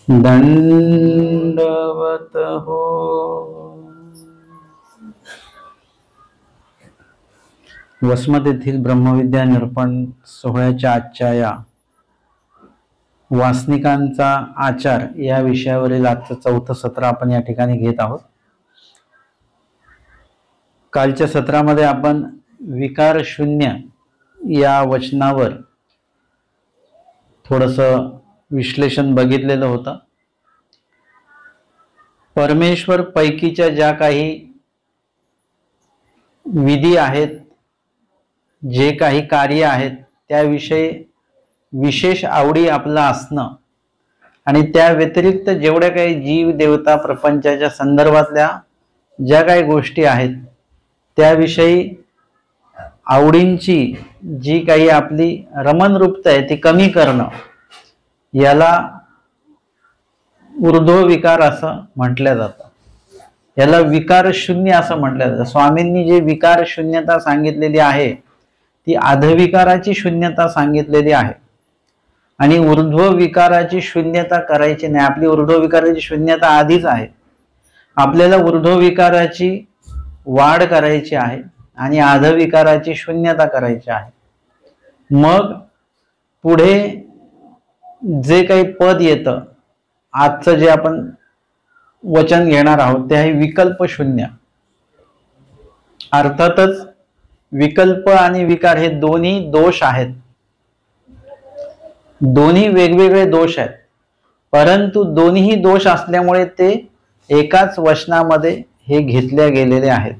दंडवत हो। वसमत येथील ब्रह्मविद्या निरूपण सोहळ्याच्या आजच्या या वासनिकांचा आचार या विषयावरील आजचं 4थं सत्र आपण या ठिकाणी घेत आहोत। कालच्या सत्रामध्ये आपण विकार शून्य या वचनावर थोडंसं विश्लेषण बघितलेलं होतं। परमेश्वर पैकीच्या ज्या काही विधी आहेत, जे काही कार्य आहेत, त्याविषयी विशेष आवडी आपला असणं आणि त्या व्यतिरिक्त जेवढ्या काही जीव देवता प्रपंचाच्या संदर्भातल्या ज्या काही गोष्टी आहेत त्याविषयी आवडींची जी काही आपली रमणरूपता आहे ती कमी करणं, याला ऊर्ध्व विकार असं म्हटलं जातं। याला विकार शून्य असं म्हटलं जातं। स्वामींनी जे विकार शून्यता सांगितलेली आहे ती अधविकाराची शून्यता सांगितलेली आहे आणि ऊर्ध्व विकाराची शून्यता करायची नाही। आपली ऊर्ध्व विकाराची शून्यता आधीच आहे, आपल्याला ऊर्ध्व विकाराची वाढ करायची आहे आणि अधविकाराची शून्यता करायची आहे। मग पुढे जे काही पद येतं, आजचं जे आपण वचन घेणार आहोत ते आहे विकल्प शून्य। अर्थातच विकल्प आणि विकार हे दोन्ही दोष आहेत, दोन्ही वेगवेगळे दोष आहेत, परंतु दोन्ही दोष असल्यामुळे ते एकाच वचनामध्ये हे घेतले गेलेले आहेत।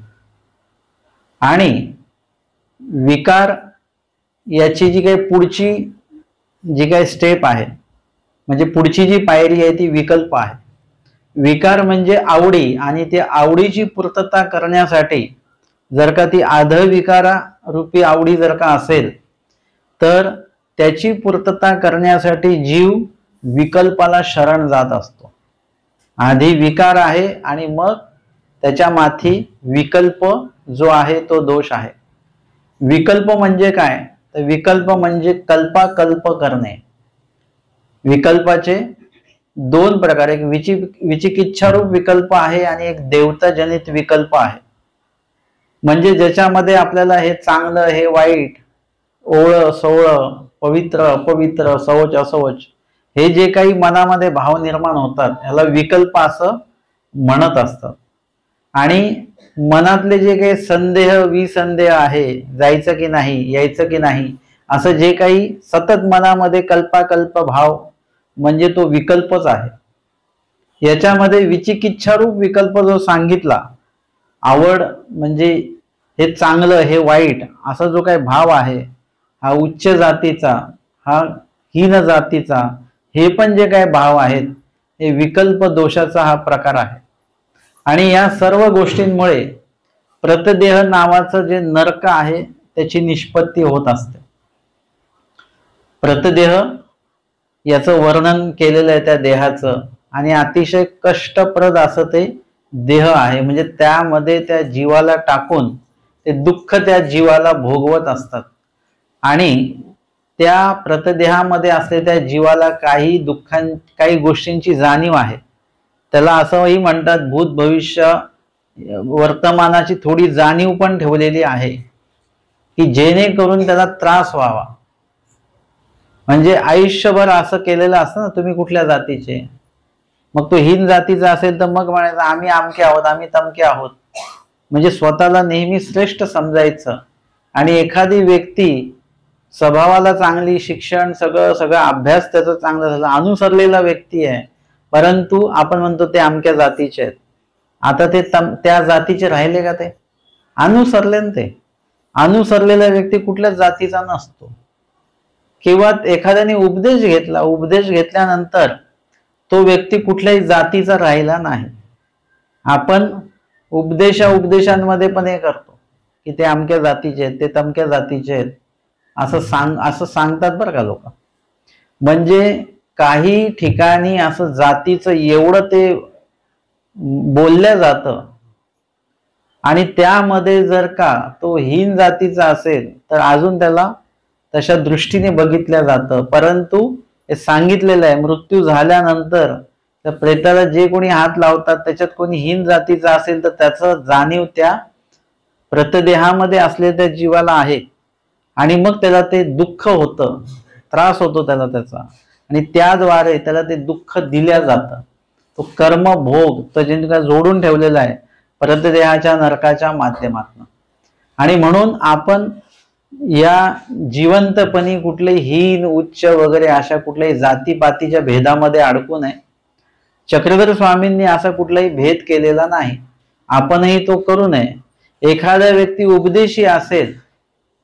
आणि विकार याची जी काही पुढची जी काही स्टेप आहे, म्हणजे पुढची जी पायरी आहे ती विकल्प आहे। विकार म्हणजे आवडी, आणि त्या आवडीची पूर्तता करण्यासाठी जर का ती अधविकारा रूपी आवडी जर का असेल तर त्याची पूर्तता करण्यासाठी जीव विकल्पाला शरण जात असतो। आधी विकार आहे आणि मग त्याच्या माथी विकल्प जो आहे तो दोष आहे। विकल्प म्हणजे काय, तर विकल्प म्हणजे कल्पाकल्प करणे। विकल्पाचे दोन प्रकार, एक विचिकिच्छारूप विकल्प आहे आणि एक देवताजनित विकल्प आहे। म्हणजे ज्याच्यामध्ये आपल्याला हे चांगलं हे वाईट, ओळ सोळ, पवित्र अपवित्र, शौच असौच हे जे काही मनामध्ये भाव निर्माण होतात याला विकल्प असं म्हणत असतात। आणि मनातले जे काही संदेह विसंदेह आहे, जायचं की नाही, यायचं की नाही, असं जे काही सतत मनामध्ये कल्पाकल्प भाव म्हणजे तो विकल्पच आहे। याच्यामध्ये विचिकिच्छारूप विकल्प जो सांगितला, आवड म्हणजे हे चांगलं हे वाईट असा जो काही भाव आहे, हा उच्च जातीचा हा हीन जातीचा, हे पण जे काही भाव आहेत हे विकल्प दोषाचा हा प्रकार आहे। आणि या सर्व गोष्टींमुळे प्रतदेह नावाचं जे नरक आहे त्याची निष्पत्ती होत असते। प्रतदेह याचं वर्णन केलेलं आहे त्या देहाचं, आणि अतिशय कष्टप्रद असं ते देह आहे। म्हणजे त्यामध्ये त्या जीवाला टाकून ते दुःख त्या जीवाला भोगवत असतात आणि त्या प्रतदेहामध्ये असलेल्या त्या जीवाला काही काही गोष्टींची जाणीव आहे। त्याला असंही म्हणतात भूत भविष्य वर्तमानाची थोडी जाणीव पण ठेवलेली आहे की जेणेकरून त्याला त्रास व्हावा। म्हणजे आयुष्यभर असं केलेलं असतं ना, तुम्ही कुठल्या जातीचे, मग तो हीन जातीचा असेल तर मग म्हणायचं आम्ही आमके आहोत, आम्ही तमके आहोत, म्हणजे स्वतःला नेहमी श्रेष्ठ समजायचं। आणि एखादी व्यक्ती स्वभावाला चांगली, शिक्षण सगळं अभ्यास त्याचा चांगला झाला, अनुसरलेला व्यक्ती आहे, परंतु आपण म्हणतो ते अमक्या जातीचे आहेत। आता ते त्या जातीचे राहिले का? ते अनुसरले ना। ते अनुसरलेला व्यक्ती कुठल्याच जातीचा नसतो। किंवा एखाद्याने उपदेश घेतला, उपदेश घेतल्यानंतर तो व्यक्ती कुठल्याही जातीचा राहिला नाही। आपण उपदेशांमध्ये पण हे करतो की ते अमक्या जातीचे आहेत, ते तमक्या जातीचे आहेत, असं सांगतात बरं का लोक। म्हणजे काही ठिकाणी असं जातीचं एवढं ते बोलल्या जातं, आणि त्यामध्ये जर का तो हीन जातीचा असेल तर अजून त्याला तशा दृष्टीने बघितल्या जातं। परंतु हे सांगितलेलं आहे मृत्यू झाल्यानंतर तर प्रेताला जे कोणी हात लावतात त्याच्यात कोणी हीन जातीचा असेल तर त्याचं जाणीव त्या प्रतदेहामध्ये असलेल्या त्या जीवाला आहे आणि मग त्याला ते दुःख होतं, त्रास होतो त्याला त्याचा, आणि त्याद्वारे त्याला ते दुःख दिल्या जातं. तो कर्म भोग तो ज्यांनी जोडून ठेवलेला आहे प्रतदेहाच्या नरकाच्या माध्यमातून. आणि म्हणून आपण या जिवंतपणी कुठलेही हीन उच्च वगैरे अशा कुठल्याही जातीपातीच्या भेदामध्ये अडकू नये. चक्रधर स्वामींनी असा कुठलाही भेद केलेला नाही, आपणही तो करू नये. एखादा व्यक्ती उपदेशी असेल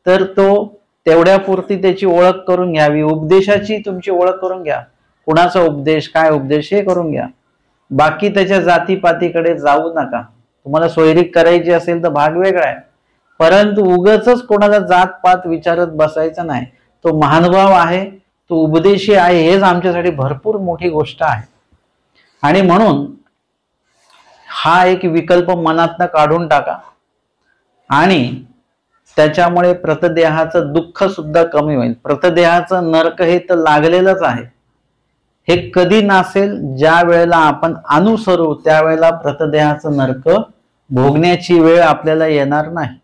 तर तो तेवढ्यापुरती त्याची ओळख करून घ्यावी, उपदेशाची तुमची ओळख करून घ्या, कुणाचा उपदेश काय उपदेश हे करून घ्या. बाकी त्याच्या जातीपातीकडे जाऊ नका. तुम्हाला सोयरीक करायची असेल तर भाग वेगळा आहे, परंतु उगाचच कोणाला जातपात विचारत बसायचं नाही. तो महानुभाव आहे, तो उपदेशी आहे, हेच आमच्यासाठी भरपूर मोठी गोष्ट आहे. आणि म्हणून हा एक विकल्प मनातनं काढून टाका आणि त्याच्यामुळे प्रतदेहाचं दुःख सुद्धा कमी होईल. प्रतदेहाचं नरक हे तर लागलेलंच आहे. हे कधी नसेल ज्या वेळेला आपण अनुसरू त्यावेळेला प्रतदेहाचं नरक भोगण्याची वेळ आपल्याला येणार नाही.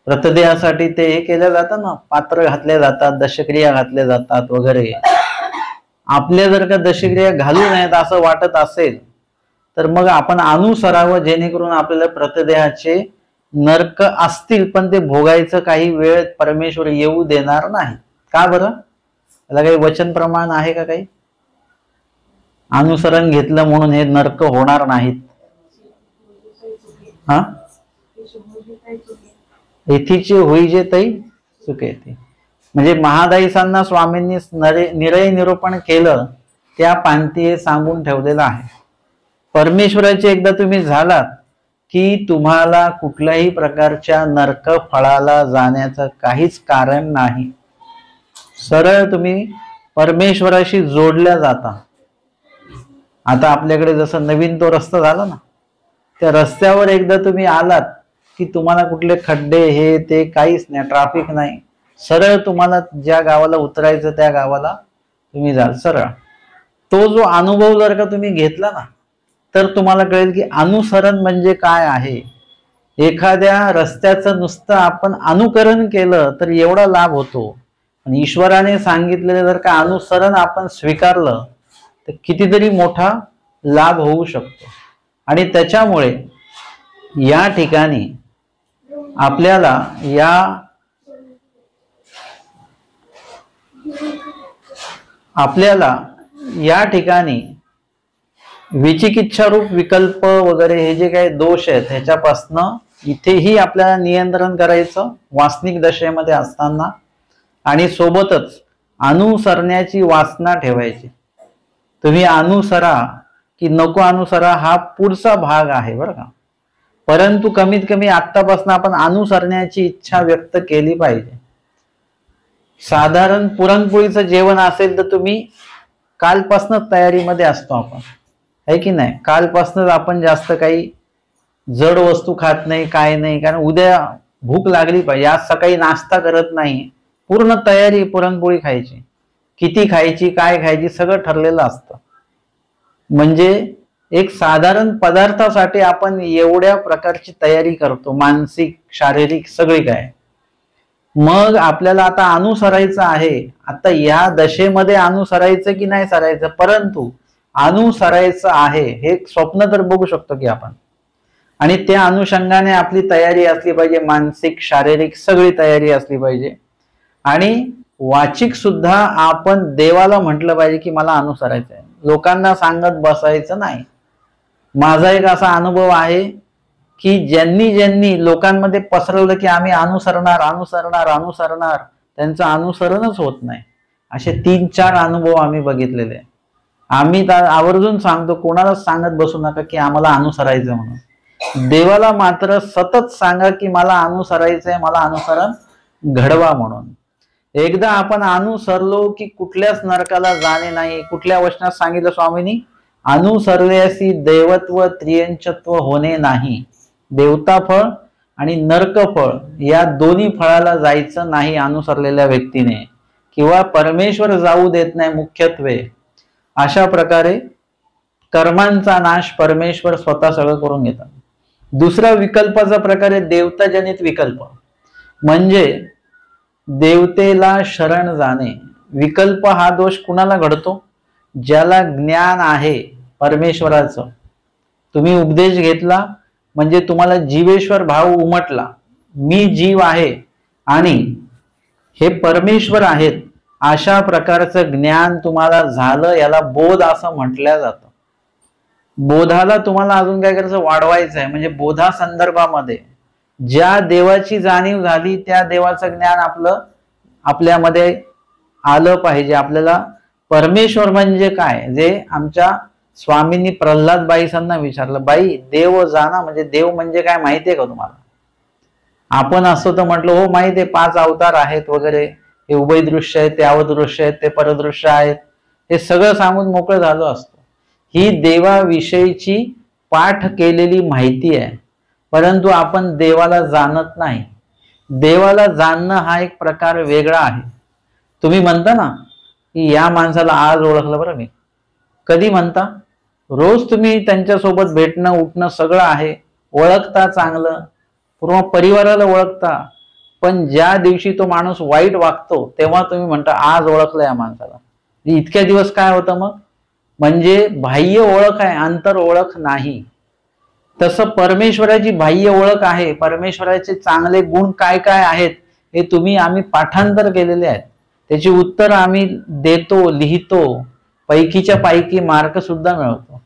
प्रतदेहासाठी ते हे केलं जातं ना, पात्र घातले जातात, दशक्रिया घातल्या जातात वगैरे. आपल्या जर का दशक्रिया घालू नयेत असं वाटत असेल तर मग आपण अनुसरावं, जेणेकरून आपल्याला प्रतदेहाचे नरक असतील पण ते भोगायचं काही वेळ परमेश्वर येऊ देणार नाही. का बरं? त्याला काही वचन प्रमाण आहे का? काही अनुसरण घेतलं म्हणून हे नरक होणार नाहीत. हा, एथीचे होई जे तै चुके ते. म्हणजे महादाईसांना स्वामींनी निरय निरूपण केलं त्या पांती हे सांगून ठेवलेलं आहे. परमेश्वराचे एकदा तुम्ही झालात की तुम्हाला कुठल्याही प्रकारच्या नरक फळाला जाण्याचं काहीच कारण नाही. सरळ तुम्ही परमेश्वराशी जोडल्या जाता. आता आपल्याकडे जसं नवीन तो रस्ता झाला ना, त्या रस्त्यावर एकदा तुम्ही आलात की तुम्हाला कुठले खड्डे हे ते काहीच नाही, ट्रॅफिक नाही. सरळ तुम्हाला ज्या गावाला उतरायचं त्या गावाला तुम्ही जाल सरळ. तो जो अनुभव जर का तुम्ही घेतला ना तर तुम्हाला कळेल की अनुसरण म्हणजे काय आहे. एखाद्या रस्त्याचं नुसतं आपण अनुकरण केलं तर एवढा लाभ होतो, आणि ईश्वराने सांगितलेलं जर का अनुसरण आपण स्वीकारलं तर कितीतरी मोठा लाभ होऊ शकतो. आणि त्याच्यामुळे या ठिकाणी आपल्याला या ठिकाणी विचिकिच्छारूप विकल्प वगैरे हे जे काही दोष आहेत ह्याच्यापासनं इथेही आपल्याला नियंत्रण करायचं वासनिक दशेमध्ये असताना, आणि सोबतच अनुसरण्याची वासना ठेवायची. तुम्ही अनुसरा की नको अनुसरा हा पुढचा भाग आहे बरं का, परंतु कमीत कमी आत्तापासून आपण अनुसरण्याची इच्छा व्यक्त केली पाहिजे. साधारण पुरणपोळीचं जेवण असेल तर तुम्ही कालपासूनच तयारीमध्ये असतो आपण, आहे की नाही. कालपासूनच आपण जास्त काही जड वस्तू खात नाही, काय नाही, कारण उद्या भूक लागली पाहिजे. आज सकाळी नाश्ता करत नाही, पूर्ण तयारी पुरणपोळी खायची, किती खायची काय खायची सगळं ठरलेलं असतं. म्हणजे एक साधारण पदार्थासाठी आपण एवढ्या प्रकारची तयारी करतो, मानसिक शारीरिक सगळी काय. मग आपल्याला आता अनुसरायचं आहे. आता या दशेमध्ये अनुसरायचं की नाही सरायचं, परंतु अनुसरायचं आहे हे स्वप्न तर बघू शकतो की आपण, आणि त्या अनुषंगाने आपली तयारी असली पाहिजे, मानसिक शारीरिक सगळी तयारी असली पाहिजे. आणि वाचिक सुद्धा आपण देवाला म्हटलं पाहिजे की मला अनुसरायचं आहे, लोकांना सांगत बसायचं नाही. माझा एक असा अनुभव आहे की ज्यांनी लोकांमध्ये पसरवलं की आम्ही अनुसरणार अनुसरणार अनुसरणार, त्यांचं अनुसरणच होत नाही. असे 3-4 अनुभव आम्ही बघितलेले. आम्ही आवर्जून सांगतो कोणालाच सांगत बसू नका की आम्हाला अनुसरायचं म्हणून. देवाला मात्र सतत सांगा की मला अनुसरायचंय, मला अनुसरण घडवा म्हणून. एकदा आपण अनुसरलो की कुठल्याच नरकाला जाणे नाही. कुठल्या वचनात सांगितलं स्वामींनी, अनुसरल्यासी दैवत्व त्रियंचत्व होणे नाही. देवता फळ आणि नरक फळ या दोन्ही फळाला जायचं नाही अनुसरलेल्या व्यक्तीने, किंवा परमेश्वर जाऊ देत नाही मुख्यत्वे. अशा प्रकारे कर्मांचा नाश परमेश्वर स्वतः सगळं करून घेतात. दुसरा विकल्पाचा प्रकार आहे देवताजनित विकल्प, म्हणजे देवतेला शरण जाणे. विकल्प हा दोष कुणाला घडतो? ज्याला ज्ञान आहे परमेश्वराचं. तुम्ही उपदेश घेतला म्हणजे तुम्हाला जीवेश्वर भाव उमटला, मी जीव आहे आणि हे परमेश्वर आहेत, अशा प्रकारचं ज्ञान तुम्हाला झालं, याला बोध असं म्हटलं जातं. बोधाला तुम्हाला अजून काय करायचं? वाढवायचं आहे. म्हणजे बोधा संदर्भामध्ये ज्या देवाची जाणीव झाली त्या देवाचं ज्ञान आपल्यामध्ये आलं पाहिजे. आपल्याला परमेश्वर म्हणजे काय, जे आमच्या स्वामींनी प्रल्हाद बाईसांना विचारलं, बाई देव जाणा म्हणजे देव म्हणजे काय माहितीये का तुम्हाला? आपण असतो तर म्हटलं हो माहिती आहे, 5 अवतार आहेत वगैरे, हे उभय दृश्य आहेत, ते अवदृश्य आहेत, ते परदृश्य आहेत, हे सगळं सांगून मोकळं झालो असतो. ही देवाविषयीची पाठ केलेली माहिती आहे, परंतु आपण देवाला जाणत नाही. देवाला जाणणं हा एक प्रकार वेगळा आहे. तुम्ही म्हणता ना की या माणसाला आज ओळखलं बरं मी, कधी म्हणता? रोज तुम्ही त्यांच्यासोबत भेटणं उठणं सगळं आहे, ओळखता, चांगलं पूर्ण परिवाराला ओळखता, पण ज्या दिवशी तो माणूस वाईट वागतो तेव्हा तुम्ही म्हणता आज ओळखलं या माणसाला. इतक्या दिवस काय होतं मग? म्हणजे बाह्य ओळख आहे, अंतर ओळख नाही. तसं परमेश्वराची बाह्य ओळख आहे. परमेश्वराचे चांगले गुण काय काय आहेत हे आम्ही पाठांतर केलेले आहेत, त्याची उत्तर आम्ही देतो, लिहितो, पैकीच्या पैकी मार्क सुद्धा मिळवतो.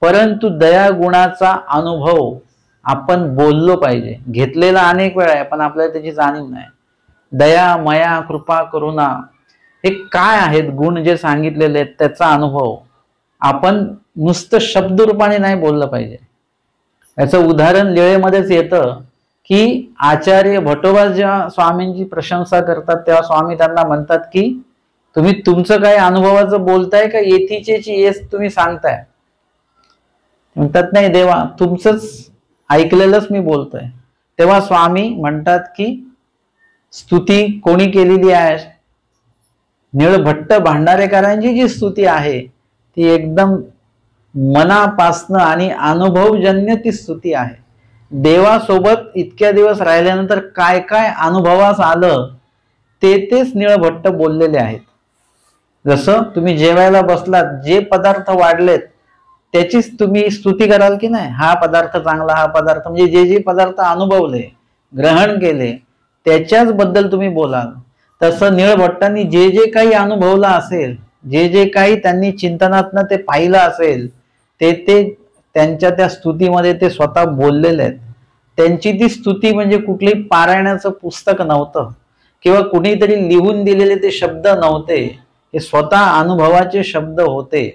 परंतु दया गुणाचा अनुभव आपण बोललो पाहिजे. घेतलेला अनेक वेळा आहे पण आपल्याला त्याची जाणीव नाही. दया, मया, कृपा, करुणा हे काय आहेत गुण जे सांगितलेले आहेत, त्याचा अनुभव आपण नुसतं शब्दरूपाने नाही बोललं पाहिजे. याचं उदाहरण लीळेमध्येच येतं की आचार्य भटोबा जेव्हा स्वामींची प्रशंसा करतात तेव्हा स्वामी त्यांना म्हणतात की तुम्ही तुमचं काय अनुभवाचं बोलताय का येथीचेची येस तुम्ही सांगताय? म्हणतात नाही देवा, तुमचंच ऐकलेलंच मी बोलतोय. तेव्हा स्वामी म्हणतात की स्तुती कोणी केलेली आहे? निळभट्ट भांडारेकरांची जी स्तुती आहे ती एकदम मनापासनं आणि अनुभवजन्य ती स्तुती आहे. देवासोबत इतक्या दिवस राहिल्यानंतर काय काय अनुभवास आलं तेच निळभट्ट बोललेले आहेत. जसं तुम्ही जेवायला बसलात, जे पदार्थ वाढलेत त्याचीच तुम्ही स्तुती कराल की नाही? हा पदार्थ चांगला, हा पदार्थ, म्हणजे जे जे पदार्थ अनुभवले, ग्रहण केले त्याच्याच बद्दल तुम्ही बोलाल. तसं निळभट्टांनी जे जे काही अनुभवलं असेल, जे जे काही त्यांनी चिंतनातनं ते पाहिलं असेल ते त्यांच्या त्या स्तुतीमध्ये ते स्वतः बोललेले आहेत. त्यांची ती स्तुती म्हणजे कुठलीही पारायणाचं पुस्तक नव्हतं किंवा कुणीतरी लिहून दिलेले ते शब्द नव्हते, हे स्वतः अनुभवाचे शब्द होते.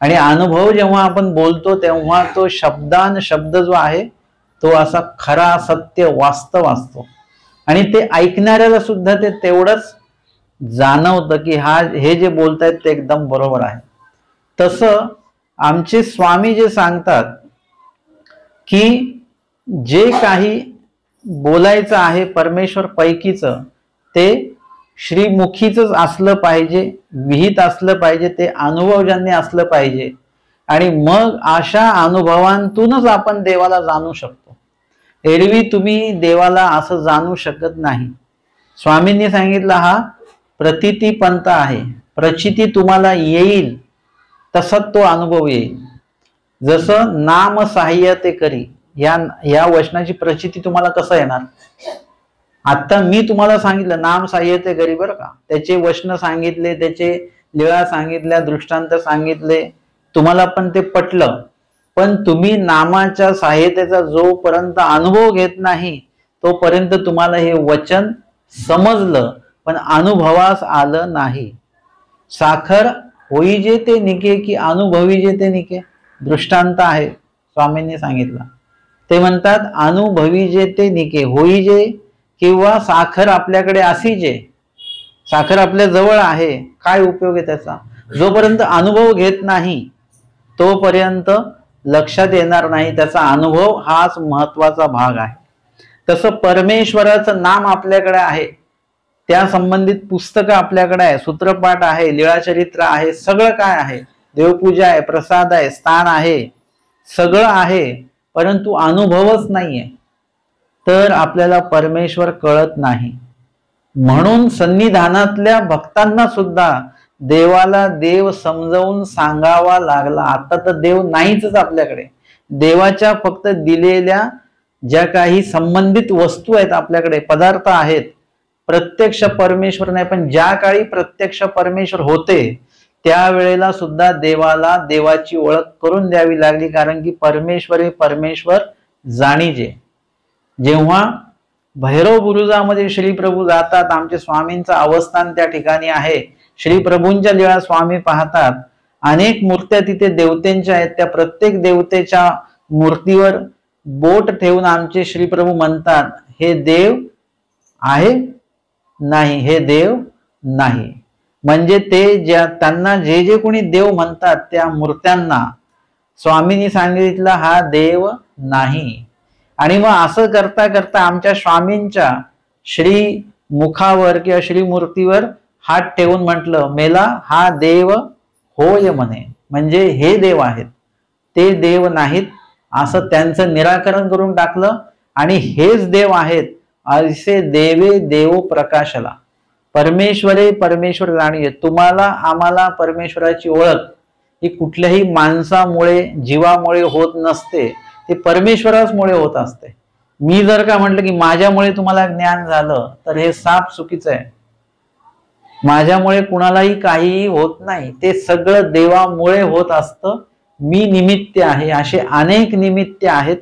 आणि अनुभव जेव्हा आपण बोलतो तेव्हा तो शब्द जो आहे तो असा खरा, सत्य, वास्तव असतो आणि ते ऐकणाऱ्याला सुद्धा ते तेवढंच जाणवतं की हे जे बोलतायत ते एकदम बरोबर आहे. तसं आमचे स्वामी जे सांगतात की जे काही बोलायचं आहे परमेश्वर पैकीचं ते श्रीमुखीच असलं पाहिजे, विहित असलं पाहिजे, ते अनुभवजन्य असलं पाहिजे आणि मग अशा अनुभवांतूनच आपण देवाला जाणू शकतो. एरवी तुम्ही देवाला असं जाणू शकत नाही. स्वामींनी सांगितलं हा प्रतीती पंथ आहे. प्रचिती तुम्हाला येईल तसाच तो अनुभव येईल. जसं नाम सहाय्य ते करी, या वचनाची प्रचिती तुम्हाला कसं येणार? आता मी तुम्हाला सांगितलं नाम सहाय्यते करी बरं का, त्याचे वचन सांगितले, त्याचे लीळा सांगितल्या, दृष्टांत सांगितले, तुम्हाला पण ते पटलं. पण तुम्ही नामाच्या सहाय्यतेचा जोपर्यंत अनुभव घेत नाही तोपर्यंत तुम्हाला हे वचन समजलं पण अनुभवास आलं नाही. साखर होई जे ते निके की अनुभवी जे ते निके, दृष्टांत आहे स्वामींनी सांगितलं. ते म्हणतात अनुभवी जे ते निके, होई जे किंवा साखर आपल्याकडे असीजे, साखर आपल्या जवळ आहे, काय उपयोग आहे त्याचा? जोपर्यंत अनुभव घेत नाही तोपर्यंत लक्षात येणार नाही. त्याचा अनुभव हाच महत्वाचा भाग आहे. तसं परमेश्वराचं नाम आपल्याकडे आहे, त्या संबंधित पुस्तकं आपल्याकडे आहे, सूत्रपाठ आहे, लीळाचरित्र आहे, सगळं काय आहे, देवपूजा आहे, प्रसाद आहे, स्थान आहे, सगळं आहे, परंतु अनुभवच नाहीये, तर आपल्याला परमेश्वर कळत नाही. म्हणून सन्निधानातल्या भक्तांना सुद्धा देवाला देव समजावून सांगावा लागला. आता तर देव नाहीच आपल्याकडे. देवाच्या फक्त दिलेल्या ज्या काही संबंधित वस्तू आहेत, आपल्याकडे पदार्थ आहेत, प्रत्यक्ष परमेश्वर नाही. पण ज्या काळी प्रत्यक्ष परमेश्वर होते त्यावेळेला सुद्धा देवाला देवाची ओळख करून द्यावी लागली, कारण की परमेश्वर हे परमेश्वर जाणीजे. जेव्हा भैरव बुरुजामध्ये श्रीप्रभू जातात, आमचे स्वामींचं अवस्थान त्या ठिकाणी आहे, श्रीप्रभूंच्या लीळा स्वामी पाहतात. अनेक मूर्त्या तिथे देवतेंच्या आहेत. त्या प्रत्येक देवतेच्या मूर्तीवर बोट ठेवून आमचे श्रीप्रभू म्हणतात, हे देव आहे नाही, हे देव नाही. म्हणजे ते त्यांना जे जे कोणी देव म्हणतात त्या मूर्त्यांना स्वामींनी सांगितलं हा देव नाही. आणि मग असं करता करता आमच्या स्वामींच्या श्री मुखावर किंवा श्रीमूर्तीवर हात ठेवून म्हटलं, मेला हा देव होय म्हणे. म्हणजे हे देव आहेत, ते देव नाहीत, असं त्यांचं निराकरण करून टाकलं. आणि हेच देव आहेत, असे देवे देव प्रकाशला. परमेश्वरे परमेश्वर जाणीये. तुम्हाला आम्हाला परमेश्वराची ओळख ही कुठल्याही माणसामुळे जीवामुळे होत नसते, ते परमेश्वरामुळे होत असते. मी जर का म्हटलं की माझ्यामुळे तुम्हाला ज्ञान झालं तर हे साफ चुकीचं आहे. माझ्यामुळे कुणालाही काहीही होत नाही, ते सगळं देवामुळे होत असतं. मी निमित्त आहे. असे अनेक निमित्त आहेत,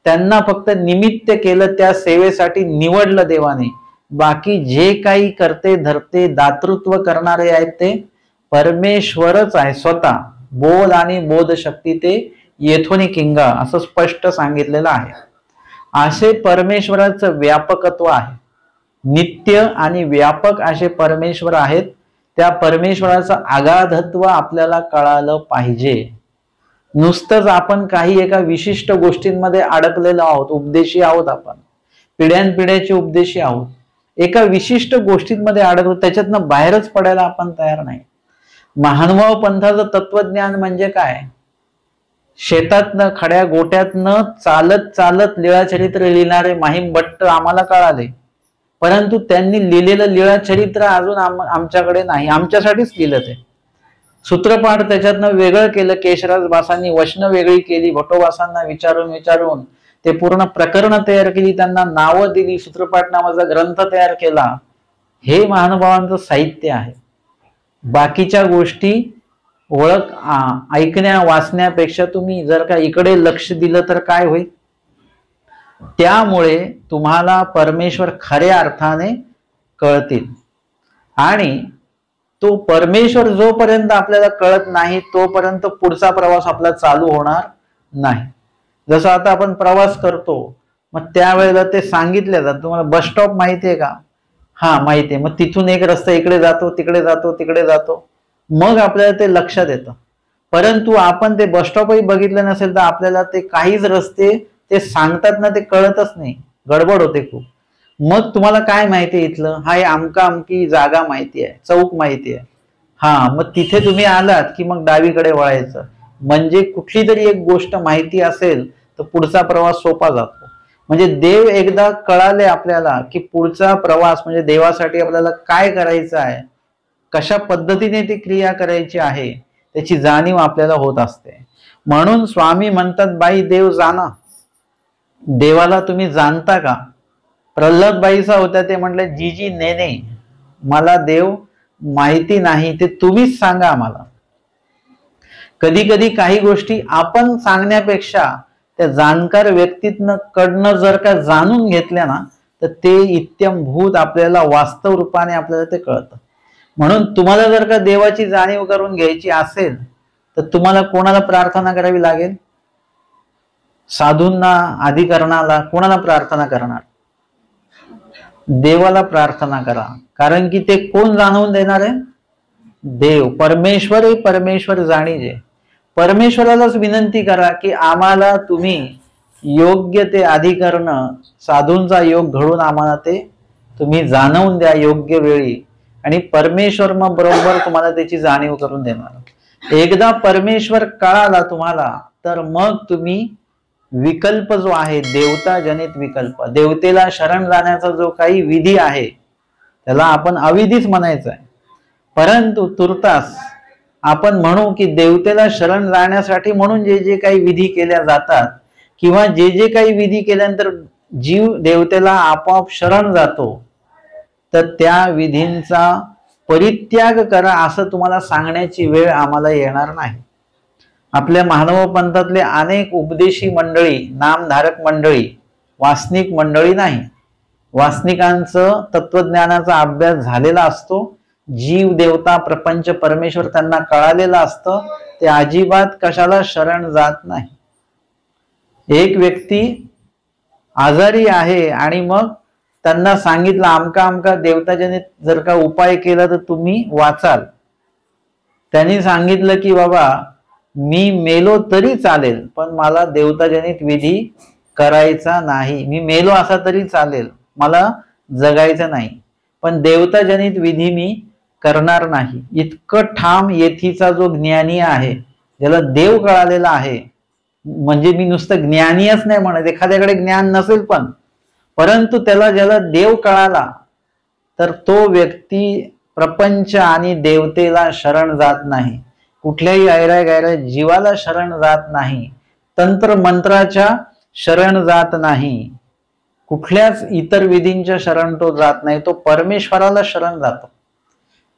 त्यांना फक्त निमित्त केलं, त्या सेवेसाठी निवडलं देवाने. बाकी जे काही करते धरते दातृत्व करणारे आहेत ते परमेश्वरच आहे स्वतः. बोध आणि बोध शक्ती ते येथोनी किंगा, असं स्पष्ट सांगितलेलं आहे. असे परमेश्वराचं व्यापकत्व आहे. नित्य आणि व्यापक असे परमेश्वर आहेत. त्या परमेश्वराचं अगाधत्व आपल्याला कळालं पाहिजे. नुसतंच आपण काही एका विशिष्ट गोष्टींमध्ये अडकलेलो आहोत, उपदेशी आहोत, आपण पिढ्यानपिढ्याचे उपदेशी आहोत, एका विशिष्ट गोष्टींमध्ये अडकलो, त्याच्यातनं बाहेरच पडायला आपण तयार नाही. महानुभाव पंथाचं तत्वज्ञान म्हणजे काय? शेतातनं खड्या गोट्यातनं चालत चालत लीळाचरित्र लिहिणारे माहीम भट्ट आम्हाला कळाले, परंतु त्यांनी लिहिलेलं लीळाचरित्र अजून आमच्याकडे नाही. आमच्यासाठीच लिहिलं ते सूत्रपाठ, त्याच्यातनं वेगळं केलं. केशराज बासांनी वचनं वेगळी केली, भट्टोबासांना विचारून विचारून ते पूर्ण प्रकरण तयार केली, त्यांना नावं दिली, सूत्रपाठ नावाचा ग्रंथ तयार केला. हे महानुभावांचं साहित्य आहे. बाकीच्या गोष्टी ओळख ऐकण्या वाचण्यापेक्षा तुम्ही जर का इकडे लक्ष दिलं तर काय होईल? त्यामुळे तुम्हाला परमेश्वर खऱ्या अर्थाने कळतील. आणि तो परमेश्वर जोपर्यंत आपल्याला कळत नाही तोपर्यंत पुढचा प्रवास आपला चालू होणार नाही. जसं आता आपण प्रवास करतो, मग त्यावेळेला ते सांगितलं जातं, तुम्हाला बस स्टॉप माहिती आहे का? हा माहिती आहे. मग तिथून एक रस्ता इकडे जातो, तिकडे जातो, तिकडे जातो, मग आपल्याला ते लक्षात येतं. परंतु आपण ते बस स्टॉपही बघितलं नसेल तर आपल्याला ते काहीच रस्ते ते सांगतात ना, ते कळतच नाही, गडबड होते खूप. मग तुम्हाला काय माहिती आहे इथलं? हा अमका अमकी जागा माहिती आहे, चौक माहिती आहे. हा, मग तिथे तुम्ही आलात की मग डावीकडे वळायचं. म्हणजे कुठली तरी एक गोष्ट माहिती असेल तर पुढचा प्रवास सोपा जातो. म्हणजे देव एकदा कळाले आपल्याला की पुढचा प्रवास म्हणजे देवासाठी आपल्याला काय करायचं आहे, कशा पद्धतीने ती क्रिया करायची आहे, त्याची जाणीव आपल्याला होत असते. म्हणून स्वामी म्हणतात, बाई देव जाणा. देवाला तुम्ही जाणता का? प्रल्हाद बाईचा होत्या, ते म्हटले, जीजी नेने, मला देव माहिती नाही, ते तुम्हीच सांगा आम्हाला. कधी कधी काही गोष्टी आपण सांगण्यापेक्षा त्या जाणकार व्यक्तीतनं कडनं जर का जाणून घेतल्या ना तर ते इत्यंभूत आपल्याला वास्तव रूपाने आपल्याला ते कळतं. म्हणून तुम्हाला जर का देवाची जाणीव करून घ्यायची असेल तर तुम्हाला कोणाला प्रार्थना करावी लागेल? साधूंना, अधिकरणाला, कोणाला प्रार्थना करणार? देवाला प्रार्थना करा. कारण की ते कोण जाणवून देणार आहे? देव. परमेश्वर हे परमेश्वर जाणीजे. परमेश्वरालाच विनंती करा की आम्हाला तुम्ही योग्य ते अधिकरण, साधूंचा योग घडून आम्हाला ते तुम्ही जाणवून द्या योग्य वेळी. आणि परमेश्वर मग बरोबर तुम्हाला त्याची जाणीव करून देणार. एकदा परमेश्वर कळाला तुम्हाला तर मग तुम्ही विकल्प जो आहे देवता जनित विकल्प, देवतेला शरण जाण्याचा जो काही विधी आहे त्याला आपण अविधीच म्हणायचं आहे, परंतु तुर्तास आपण म्हणू की देवतेला शरण जाण्यासाठी म्हणून जे जे काही विधी केल्या जातात किंवा जे जे काही विधी केल्यानंतर जीव देवतेला आपोआप शरण जातो, तर त्या विधींचा परित्याग करा असं तुम्हाला सांगण्याची वेळ आम्हाला येणार नाही. आपल्या महानुभाव पंथातले अनेक उपदेशी मंडळी, नामधारक मंडळी, वासनिक मंडळी नाही, वासनिकांचं तत्वज्ञानाचा अभ्यास झालेला असतो, जीव देवता प्रपंच परमेश्वर त्यांना कळालेलं असतं, ते अजिबात कशाला शरण जात नाही. एक व्यक्ती आजारी आहे आणि मग त्यांना सांगितलं आमका आमका देवताजनित जर का उपाय केला तर तुम्ही वाचाल. त्यांनी सांगितलं की बाबा मी मेलो तरी चालेल पण मला देवताजनित विधी करायचा नाही, मी मेलो असा तरी चालेल, मला जगायचं नाही, पण देवताजनित विधी मी करणार नाही. इतकं ठाम येथीचा जो ज्ञानी आहे, ज्याला देव कळालेला आहे, म्हणजे मी नुसतं ज्ञानीच नाही म्हणत, एखाद्याकडे ज्ञान नसेल पण परंतु त्याला ज्याला देव कळाला तर तो व्यक्ती प्रपंच आणि देवतेला शरण जात नाही, कुठल्याही ऐरा गैरा जीवाला शरण जात नाही, तंत्र मंत्राच्या शरण जात नाही, कुठल्याच इतर विधींच्या शरण तो जात नाही, तो परमेश्वराला शरण जातो.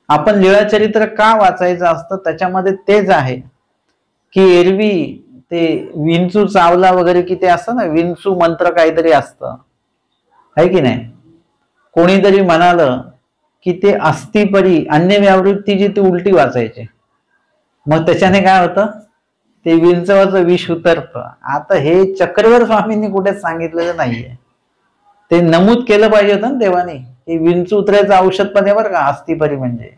आपण लीळाचरित्र का वाचायचं असतं त्याच्यामध्ये तेच आहे की एरवी ते विंचू चावला वगैरे की ते असतं ना, विंचू मंत्र काहीतरी असतं आहे की नाही. कोणीतरी म्हणालं की ते अस्थिपरी अन्य व्यावृत्ती जी ती उलटी वाचायचे, मग त्याच्याने काय होतं, ते विंचवाचं विष उतरतं. आता हे चक्रधर स्वामींनी कुठेच सांगितलेलं नाहीये, ते नमूद केलं पाहिजे होतं ना देवाने, की विंचू उतरायचं औषध पण आहे बरं का अस्थिपरी म्हणजे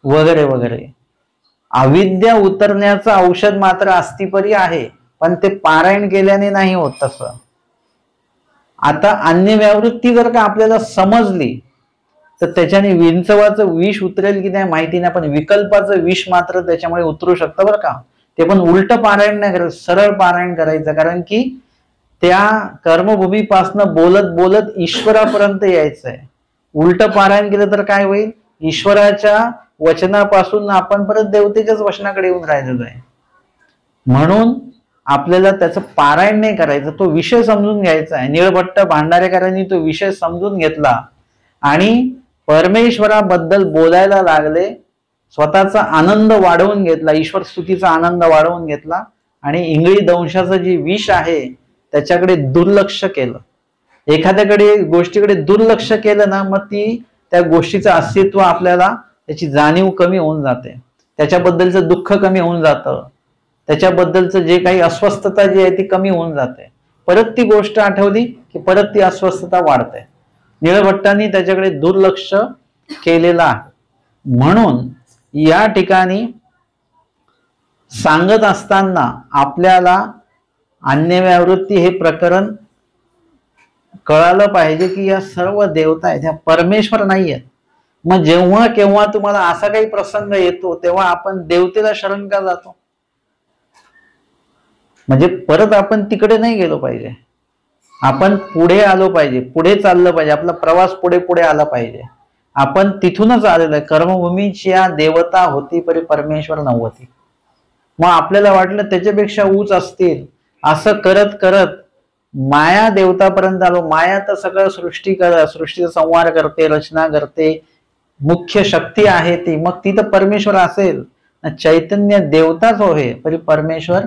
वगैरे वगैरे. अविद्या उतरण्याचं औषध मात्र अस्थिपरी आहे, पण ते पारायण केल्याने नाही होत तसं. आता अन्य व्यावृत्ती जर का आपल्याला समजली तर त्याच्याने विंचवाचं विष उतरेल की नाही माहिती नाही, पण विकल्पाचं विष मात्र त्याच्यामुळे उतरू शकतं बरं का. ते पण उलट पारायण नाही करायचं, सरळ पारायण करायचं, कारण की त्या कर्मभूमीपासनं बोलत बोलत ईश्वरापर्यंत यायचंय. उलट पारायण केलं तर काय होईल, ईश्वराच्या वचनापासून आपण परत देवतेच्याच वचनाकडे येऊन राहिलेलो आहे. म्हणून आपल्याला त्याचं पारायण नाही करायचं, तो विषय समजून घ्यायचा आहे. निळभट्ट भांडारेकरांनी तो विषय समजून घेतला आणि परमेश्वराबद्दल बोलायला लागले, स्वतःचा आनंद वाढवून घेतला, ईश्वर स्तुतीचा आनंद वाढवून घेतला आणि इंगळी दंशाचं जे विष आहे त्याच्याकडे दुर्लक्ष केलं. एखाद्याकडे गोष्टीकडे दुर्लक्ष केलं ना, मग ती त्या गोष्टीचं अस्तित्व आपल्याला त्याची जाणीव कमी होऊन जाते, त्याच्याबद्दलचं दुःख कमी होऊन जातं, त्याच्याबद्दलचं जे काही अस्वस्थता जी आहे ती कमी होऊन जाते. परत ती गोष्ट आठवली की परत ती अस्वस्थता वाढते. निळभट्टांनी त्याच्याकडे दुर्लक्ष केलेलं आहे. म्हणून या ठिकाणी सांगत असताना आपल्याला अन्य व्यावृत्ती हे प्रकरण कळालं पाहिजे की या सर्व देवता आहेत, ह्या परमेश्वर नाही आहेत. मग जेव्हा केव्हा तुम्हाला असा काही प्रसंग येतो तेव्हा आपण देवतेला शरण का जातो, म्हणजे परत आपण तिकडे नाही गेलो पाहिजे, आपण पुढे आलो पाहिजे, पुढे चाललं पाहिजे, आपला प्रवास पुढे पुढे आला पाहिजे. आपण तिथूनच आलेलो आहे. कर्मभूमीची या देवता होती परी परमेश्वर नव्हती. मग आपल्याला वाटलं त्याच्यापेक्षा उच्च असतील, असं करत करत माया देवतापर्यंत आलो. माया तर सगळं सृष्टीचा संहार करते, रचना करते, मुख्य शक्ती आहे ती. मग ती तर परमेश्वर असेल, चैतन्य देवताच होय परी परमेश्वर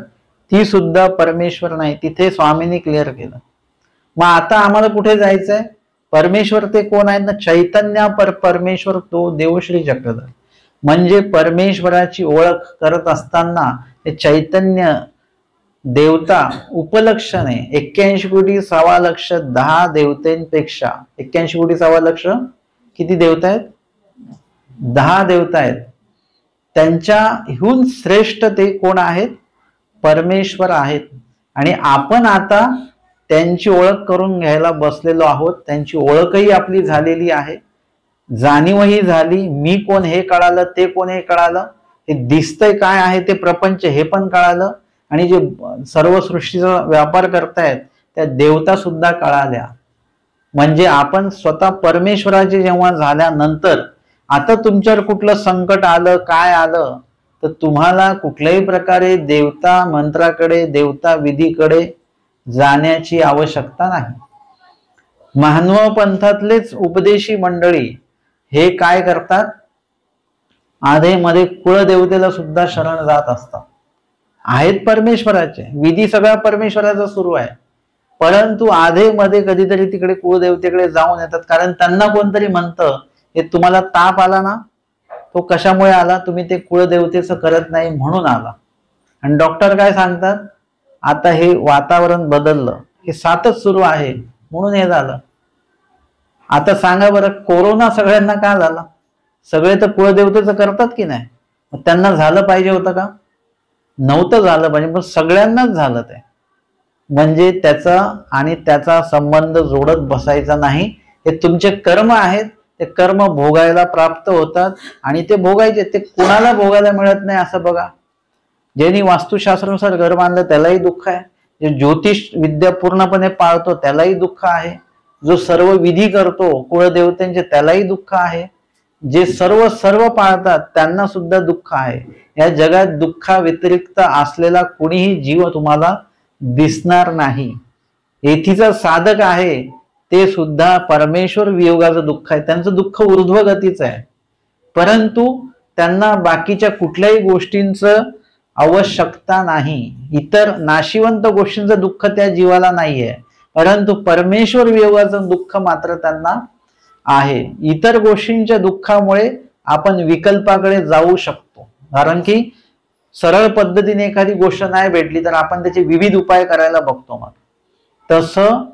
ती सुद्धा परमेश्वर नाही. तिथे स्वामींनी क्लिअर केलं. मग आता आम्हाला कुठे जायचंय, परमेश्वर ते कोण आहेत ना, चैतन्य परमेश्वर तो देवश्री चक्रधर. म्हणजे परमेश्वराची ओळख करत असताना हे चैतन्य देवता उपलक्षणे 81 कोटी 1.25 लक्ष 10 देवतेंपेक्षा 81 कोटी 1.25 लक्ष किती देवता आहेत, 10 देवता आहेत. त्यांच्याहून श्रेष्ठ ते कोण आहेत, परमेश्वर आहेत. आणि आपण आता त्यांची ओळख करून घ्यायला बसलेलो आहोत. त्यांची ओळखही आपली झालेली आहे, जाणीवही झाली. मी कोण हे कळालं, ते कोण हे कळालं. हे दिसतंय काय आहे ते प्रपंच हे पण कळालं, आणि जे सर्व सृष्टीचा व्यापार करतायत त्या देवता सुद्धा कळाल्या. म्हणजे आपण स्वतः परमेश्वराचे जेव्हा झाल्यानंतर आता तुमच्यावर कुठलं संकट आलं काय आलं तर तुम्हाला कुठल्याही प्रकारे देवता मंत्राकडे देवता विधीकडे जाण्याची आवश्यकता नाही. मानव पंथातलेच उपदेशी मंडळी हे काय करतात, आधेमध्ये कुळदेवतेला सुद्धा शरण जात असतात. आहेत परमेश्वराचे, विधी सगळा परमेश्वराचा सुरू आहे, परंतु आधेमध्ये कधीतरी तिकडे कुळदेवतेकडे जाऊन येतात. कारण त्यांना कोणतरी म्हणतं हे तुम्हाला ताप आला ना तो कशामुळे आला, तुम्ही ते कुळदेवतेचं करत नाही म्हणून आला. आणि डॉक्टर काय सांगतात, आता हे वातावरण बदललं, हे साथच सुरू आहे म्हणून हे झालं. आता सांगा बरं, कोरोना सगळ्यांना का झाला? सगळे तर कुळदेवतेचं करतात की नाही, मग त्यांना झालं पाहिजे होतं का? नव्हतं झालं पाहिजे, पण सगळ्यांनाच झालं ते. म्हणजे त्याचा आणि त्याचा संबंध जोडत बसायचा नाही. हे तुमचे कर्म आहेत, ते कर्म भोगायला प्राप्त होतात आणि ते भोगायचे. ते कुणाला भोगायला मिळत नाही असं बघा. ज्यांनी वास्तुशास्त्रानुसार घर बांधलं त्यालाही दुःख आहे, जे ज्योतिष विद्या पूर्णपणे पाळतो त्यालाही दुःख आहे, जो सर्व विधी करतो कुळदेवतेंचे त्यालाही दुःख आहे, जे सर्व पाळतात त्यांना सुद्धा दुःख आहे. या जगात दुःखा व्यतिरिक्त असलेला कुणीही जीव तुम्हाला दिसणार नाही. येथीचा साधक आहे ते सुद्धा परमेश्वर वियोगाचं दुःख आहे, त्यांचं दुःख ऊर्ध्वगतीचं आहे, परंतु त्यांना बाकीच्या कुठल्याही गोष्टींचं आवश्यकता नाही. इतर नाशिवंत गोष्टींचं दुःख त्या जीवाला नाहीये, परंतु परमेश्वर वियोगाचं दुःख मात्र त्यांना आहे. इतर गोष्टींच्या दुःखामुळे आपण विकल्पाकडे जाऊ शकतो, कारण की सरळ पद्धतीने एखादी गोष्ट नाही भेटली तर आपण त्याचे विविध उपाय करायला बघतो. मग तसं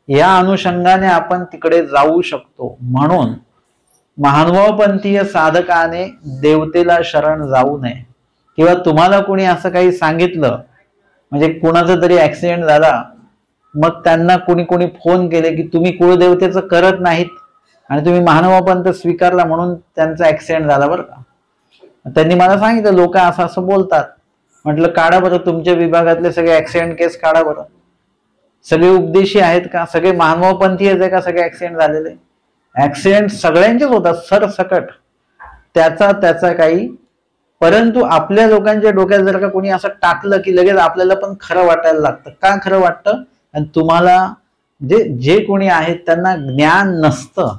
या अनुषंगाने आपण तिकडे जाऊ शकतो. म्हणून महानुभावपंथीय साधकाने देवतेला शरण जाऊ नये. किंवा तुम्हाला कोणी असं काही सांगितलं, म्हणजे कुणाचा तरी ऍक्सिडेंट झाला, मग त्यांना कोणी फोन केले की तुम्ही कुळदेवतेचं करत नाहीत आणि तुम्ही महानुभावपंथ स्वीकारला म्हणून त्यांचा ऍक्सिडेंट झाला बरं का. त्यांनी मला सांगितलं लोक असं बोलतात. म्हटलं काढा बरं तुमच्या विभागातले सगळे ऍक्सिडेंट केस काढा बरं. सगळे उपदेशी आहेत का, सगळे महानुभावपंथीच आहे का सगळे ऍक्सिडेंट झालेले? ऍक्सिडेंट सगळ्यांचेच होतात सरसकट, त्याचा काही. परंतु आपल्या लोकांच्या डोक्यात जर का कोणी असं टाकलं की लगेच आपल्याला पण खरं वाटायला लागतं. का खरं वाटतं? आणि तुम्हाला जे कोणी आहेत त्यांना ज्ञान नसतं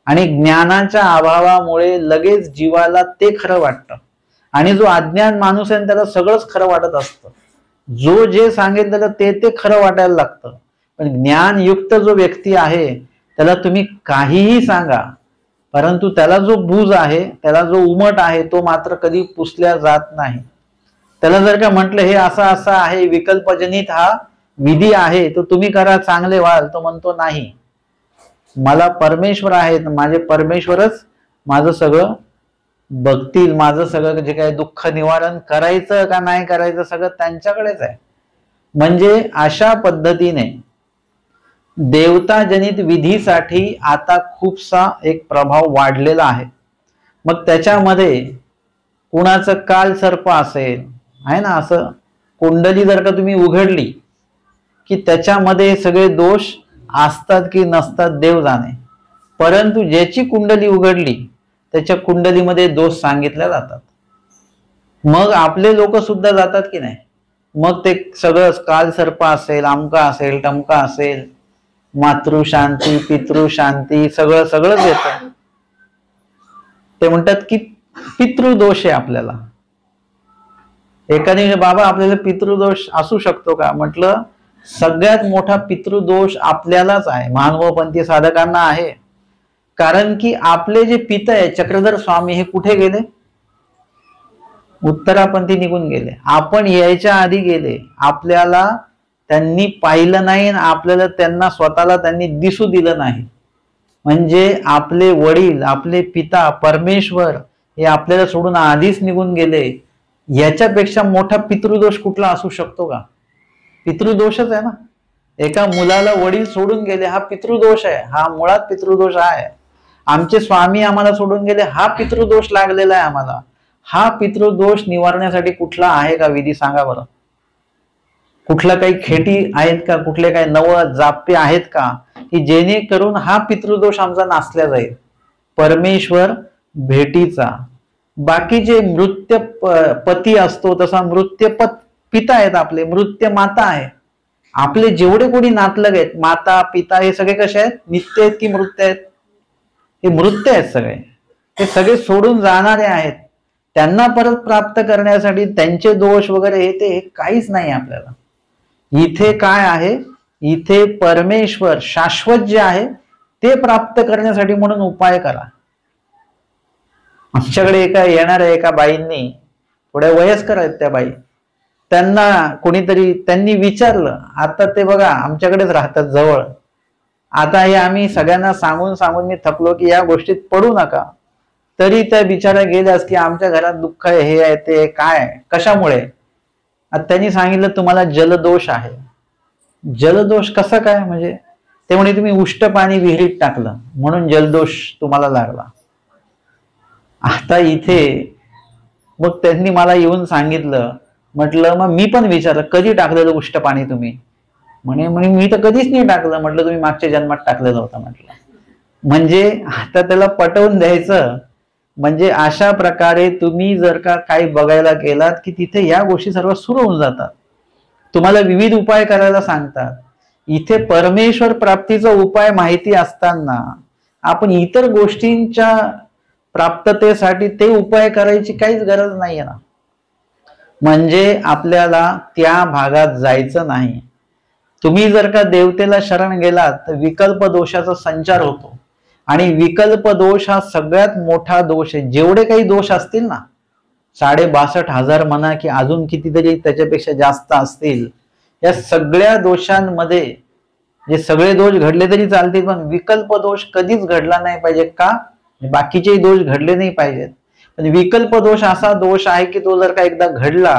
आणि ज्ञानाच्या अभावामुळे लगेच जीवाला ते खरं वाटतं. आणि जो अज्ञान माणूस आहे त्याला सगळंच खरं वाटत असतं. जो जे सांगेल त्याला ते खरं वाटायला लागतं. पण ज्ञानयुक्त जो व्यक्ती आहे त्याला तुम्ही काहीही सांगा, परंतु त्याला जो बूज आहे, त्याला जो उमट आहे तो मात्र कधी पुसल्या जात नाही. त्याला जर का म्हटलं हे असं आहे, विकल्पजनित हा विधी आहे, तो तुम्ही करा चांगले व्हाल, तो म्हणतो नाही, मला परमेश्वर आहेत, माझे परमेश्वरच माझं सगळं बघतील, माझं सगळं जे काही दुःख निवारण करायचं का नाही करायचं सगळं त्यांच्याकडेच आहे. म्हणजे अशा पद्धतीने देवताजनित विधीसाठी आता खूपसा एक प्रभाव वाढलेला आहे. मग त्याच्यामध्ये कुणाचं काल सर्प असेल आहे ना, असं कुंडली जर का तुम्ही उघडली की त्याच्यामध्ये सगळे दोष असतात की नसतात देव जाणे, परंतु ज्याची कुंडली उघडली त्याच्या कुंडलीमध्ये दोष सांगितले जातात. मग आपले लोक सुद्धा जातात की नाही, मग ते सगळं काल सर्प असेल, आमका असेल, टमका असेल, मातृशांती पितृशांती सगळंच येतं. ते म्हणतात की पितृदोष आहे आपल्याला. एखादी बाबा आपल्याला पितृदोष असू शकतो का? म्हटलं सगळ्यात मोठा पितृदोष आपल्यालाच आहे, महानुभावपंथी साधकांना आहे. कारण की आपले जे पिता आहे चक्रधर स्वामी हे कुठे गेले? उत्तरापंथी निघून गेले. आपण यायच्या आधी गेले, आपल्याला त्यांनी पाहिलं नाही, आपल्याला त्यांना स्वतःला त्यांनी दिसू दिलं नाही. म्हणजे आपले वडील, आपले पिता परमेश्वर हे आपल्याला सोडून आधीच निघून गेले. याच्यापेक्षा मोठा पितृदोष कुठला असू शकतो का? पितृदोषच आहे ना. एका मुलाला वडील सोडून गेले हा पितृदोष आहे, हा मुळात पितृदोष आहे. आमचे स्वामी आम्हाला सोडून गेले हा पितृदोष लागलेला आहे आम्हाला. हा पितृदोष निवारण्यासाठी कुठला आहे का विधी सांगा बरं? कुठला काही खेटी आहेत का? कुठले काही नव जाप्य आहेत का की जेणेकरून हा पितृदोष आमचा नासला जाईल परमेश्वर भेटीचा? बाकीचे मृत्य पती असतो तसा मृत्य पिता आहेत, आपले मृत्य माता आहे. आपले जेवढे कोणी नातलग आहेत, माता पिता, हे सगळे कसे आहेत? नित्य आहेत की मृत्य आहेत? हे मृत्य आहेत सगळे. हे सगळे सोडून जाणारे आहेत. त्यांना परत प्राप्त करण्यासाठी त्यांचे दोष वगैरे हे ते काहीच नाही आपल्याला. इथे काय आहे? इथे परमेश्वर शाश्वत जे आहे ते प्राप्त करण्यासाठी म्हणून उपाय करा. आमच्याकडे येणाऱ्या एका बाईंनी, थोड्या वयस्कर आहेत त्या बाई, त्यांना कोणीतरी त्यांनी विचारलं. आता ते बघा आमच्याकडेच राहतात जवळ. आता हे आम्ही सगळ्यांना सांगून सांगून मी थकलो की या गोष्टीत पडू नका. तरी त्या बिचाऱ्या गेल्यास की आमच्या घरात दुःख आहे, हे आहे ते काय, कशामुळे? आता त्यांनी सांगितलं तुम्हाला जलदोष आहे. जलदोष कसं काय? म्हणजे ते म्हणे तुम्ही उष्ट पाणी विहिरीत टाकलं म्हणून जलदोष तुम्हाला लागला. आता इथे मग त्यांनी मला येऊन सांगितलं. म्हटलं मग मी पण विचारलं कधी टाकलेलं उष्ट पाणी तुम्ही? म्हणे मी तर कधीच नाही टाकलं. म्हटलं तुम्ही मागच्या जन्मात टाकलेलं होतं. म्हटलं म्हणजे आता त्याला पटवून द्यायचं. म्हणजे अशा प्रकारे तुम्ही जर का काही बघायला गेलात की तिथे या गोष्टी सर्व सुरू होऊन जातात. तुम्हाला विविध उपाय करायला सांगतात. इथे परमेश्वर प्राप्तीचा उपाय माहिती असताना आपण इतर गोष्टींच्या प्राप्ततेसाठी ते उपाय करायची काहीच गरज नाहीये ना. म्हणजे आपल्याला त्या भागात जायचं नाही. तुम्ही जर का देवतेला शरण गेलात तर विकल्प दोषाचा संचार होतो. आणि विकल्प दोष हा सगळ्यात मोठा दोष आहे. जेवढे काही दोष असतील ना, 62,500 म्हणा की अजून कितीतरी त्याच्यापेक्षा जास्त असतील, या सगळ्या दोषांमध्ये जे सगळे दोष घडले तरी चालतील, पण विकल्प दोष कधीच घडला नाही पाहिजे. का? बाकीचेही दोष घडले नाही पाहिजेत, पण विकल्प दोष असा दोष आहे की तो जर का एकदा घडला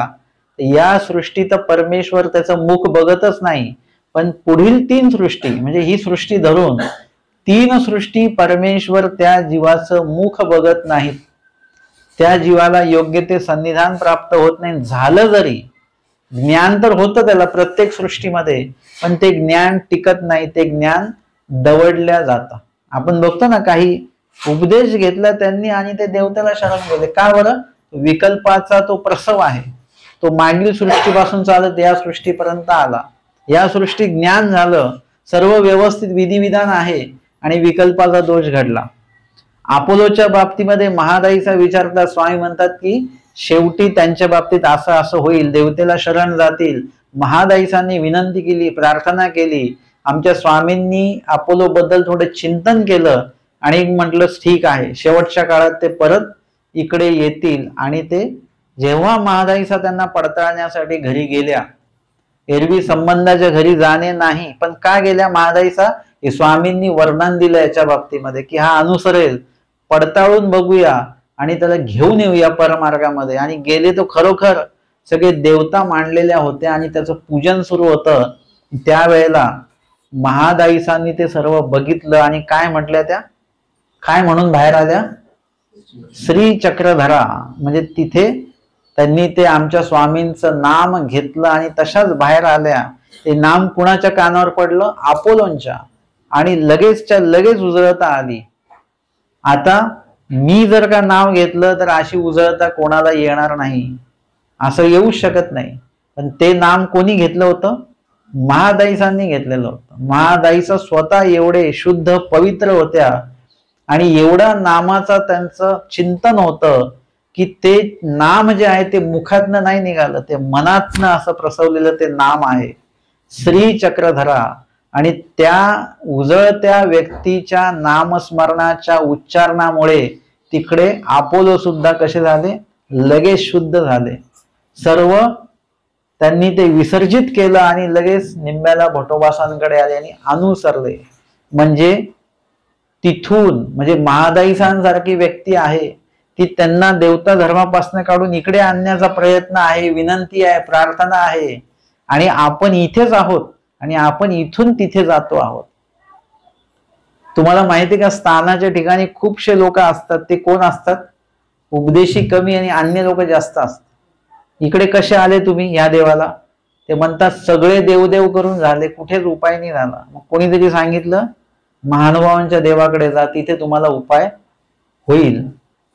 तर या सृष्टीत परमेश्वर त्याचं मुख बघतच नाही, पण पुढील 3 सृष्टी म्हणजे ही सृष्टी धरून 3 सृष्टी परमेश्वर त्या जीवाचं मुख बघत नाहीत. त्या जीवाला योग्य ते सन्निधान प्राप्त होत नाही. झालं जरी ज्ञान तर होतं त्याला प्रत्येक सृष्टीमध्ये, पण ते ज्ञान टिकत नाही. ते ज्ञान दवडल्या जातं. आपण बघतो ना काही उपदेश घेतला त्यांनी आणि ते देवतेला शरण गेले. का बरं? विकल्पाचा तो प्रसव आहे. तो मागील सृष्टीपासून चालत या सृष्टीपर्यंत आला. या सृष्टी ज्ञान झालं, सर्व व्यवस्थित विधिविधान आहे आणि विकल्पाचा दोष घडला. अपोलोच्या बाबतीमध्ये महादाईचा विचारता स्वामी म्हणतात की शेवटी त्यांच्या बाबतीत असं असं होईल, देवतेला शरण जातील. महादाईसांनी विनंती केली, प्रार्थना केली. आमच्या स्वामींनी अपोलो बद्दल थोडं चिंतन केलं आणि म्हटलं ठीक आहे, शेवटच्या काळात ते परत इकडे येतील. आणि ते जेव्हा महादाईसा त्यांना पडताळण्यासाठी घरी गेल्या, एरवी संबंधाच्या घरी जाणे नाही, पण का गेल्या महादाईसा? हे स्वामींनी वर्णन दिलं याच्या बाबतीमध्ये की हा अनुसरेल, पडताळून बघूया आणि त्याला घेऊन येऊया परमार्गामध्ये. आणि गेले तो खरोखर सगळे देवता मांडलेल्या होत्या आणि त्याचं पूजन सुरू होतं. त्यावेळेला महादाईसांनी ते सर्व बघितलं आणि काय म्हटल्या त्या, काय म्हणून बाहेर आल्या? श्री चक्रधरा. म्हणजे तिथे त्यांनी ते आमच्या स्वामींचं नाम घेतलं आणि तशाच बाहेर आल्या. ते नाम कुणाच्या कानावर पडलं? अपोलोंच्या. आणि लगेचच्या लगेच उजळता आली. आता मी जर का नाव घेतलं तर अशी उजळता कोणाला येणार नाही, असं येऊ शकत नाही. पण ते नाम कोणी घेतलं होतं? महादाईसांनी घेतलेलं होतं. महादाईसा स्वतः एवढे शुद्ध पवित्र होत्या आणि एवढा नामाचा त्यांचं चिंतन होतं की ते नाम जे आहे ते मुखातनं नाही निघालं, ते मनातनं असं प्रसवलेलं ते नाम आहे श्री चक्रधरा. आणि त्या उजळत्या व्यक्तीच्या नामस्मरणाच्या उच्चारणामुळे तिकडे अपोलो सुद्धा कसे झाले? लगेच शुद्ध झाले. सर्व त्यांनी ते विसर्जित केलं आणि लगेच निम्म्याला भटोबासांकडे आले आणि अनुसरले. म्हणजे तिथून म्हणजे महादाईसांसारखी व्यक्ती आहे ती त्यांना देवता धर्मापासून काढून इकडे आणण्याचा प्रयत्न आहे, विनंती आहे, प्रार्थना आहे. आणि आपण इथेच आहोत आणि आपण इथून तिथे जातो आहोत. तुम्हाला माहिती का स्थानाच्या ठिकाणी खूपशे लोक असतात. ते कोण असतात? उपदेशी कमी आणि अन्य लोक जास्त असतात. इकडे कसे आले तुम्ही या देवाला? ते म्हणतात सगळे देवदेव करून झाले, कुठेच उपाय नाही झाला. मग कोणीतरी सांगितलं महानुभावांच्या देवाकडे जा, तिथे तुम्हाला उपाय होईल.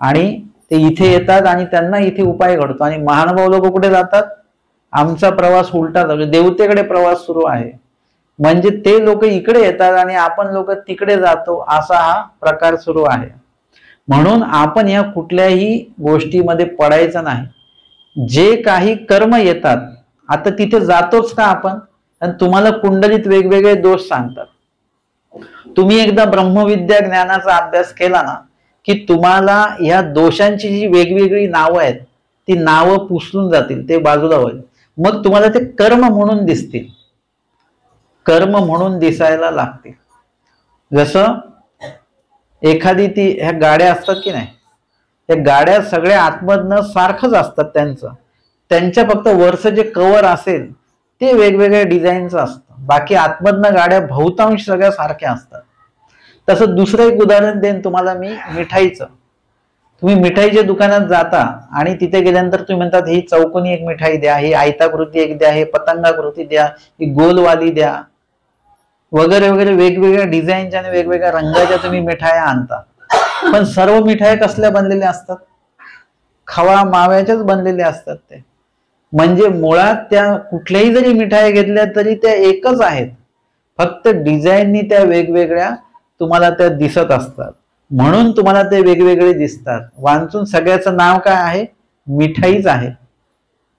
आणि ते इथे येतात आणि त्यांना इथे उपाय घडतो. आणि महानुभाव लोक कुठे जातात? आमचा प्रवास उलटा झाला, देवतेकडे प्रवास सुरू आहे. म्हणजे ते लोक इकडे येतात आणि आपण लोक तिकडे जातो, असा हा प्रकार सुरू आहे. म्हणून आपण या कुठल्याही गोष्टीमध्ये पडायचं नाही. जे काही कर्म येतात, आता तिथे जातोच का आपण? आणि तुम्हाला कुंडलीत वेगवेगळे दोष सांगतात. तुम्ही एकदा ब्रह्मविद्या ज्ञानाचा अभ्यास केला ना की तुम्हाला या दोषांची जी वेगवेगळी नावं आहेत ती नावं पुसलून जातील, ते बाजूला होईल. मग तुम्हाला ते कर्म म्हणून दिसतील, कर्म म्हणून दिसायला लागतील. जसं एखादी ती ह्या गाड्या असतात की नाही, त्या गाड्या सगळ्या आतमधनं सारखंच असतात. त्यांच्या फक्त वरचं जे कव्हर असेल ते वेगवेगळ्या डिझाईनचं असतं, बाकी आतमधनं गाड्या बहुतांश सगळ्या सारख्या असतात. तसं दुसरं एक उदाहरण देईन तुम्हाला मी मिठाईचं. तुम्ही मिठाईच्या दुकानात जाता आणि तिथे गेल्यानंतर तुम्ही म्हणतात ही चौकोनी एक मिठाई द्या, ही आयताकृती एक द्या, हे पतंगाकृती द्या, ही गोलवाली द्या, वगैरे वगैरे वेगवेगळ्या डिझाईनच्या आणि वेगवेगळ्या रंगाच्या तुम्ही मिठाया आणता. पण सर्व मिठाया कसल्या बनलेल्या असतात? खवा माव्याच्याच बनलेल्या असतात. ते म्हणजे मुळात त्या कुठल्याही जरी मिठाई घेतल्या तरी त्या एकच आहेत, फक्त डिझाईननी त्या वेगवेगळ्या तुम्हाला त्या दिसत असतात, म्हणून तुम्हाला ते वेगवेगळे दिसतात. वांचून सगळ्याचं नाव काय आहे? मिठाईच आहे,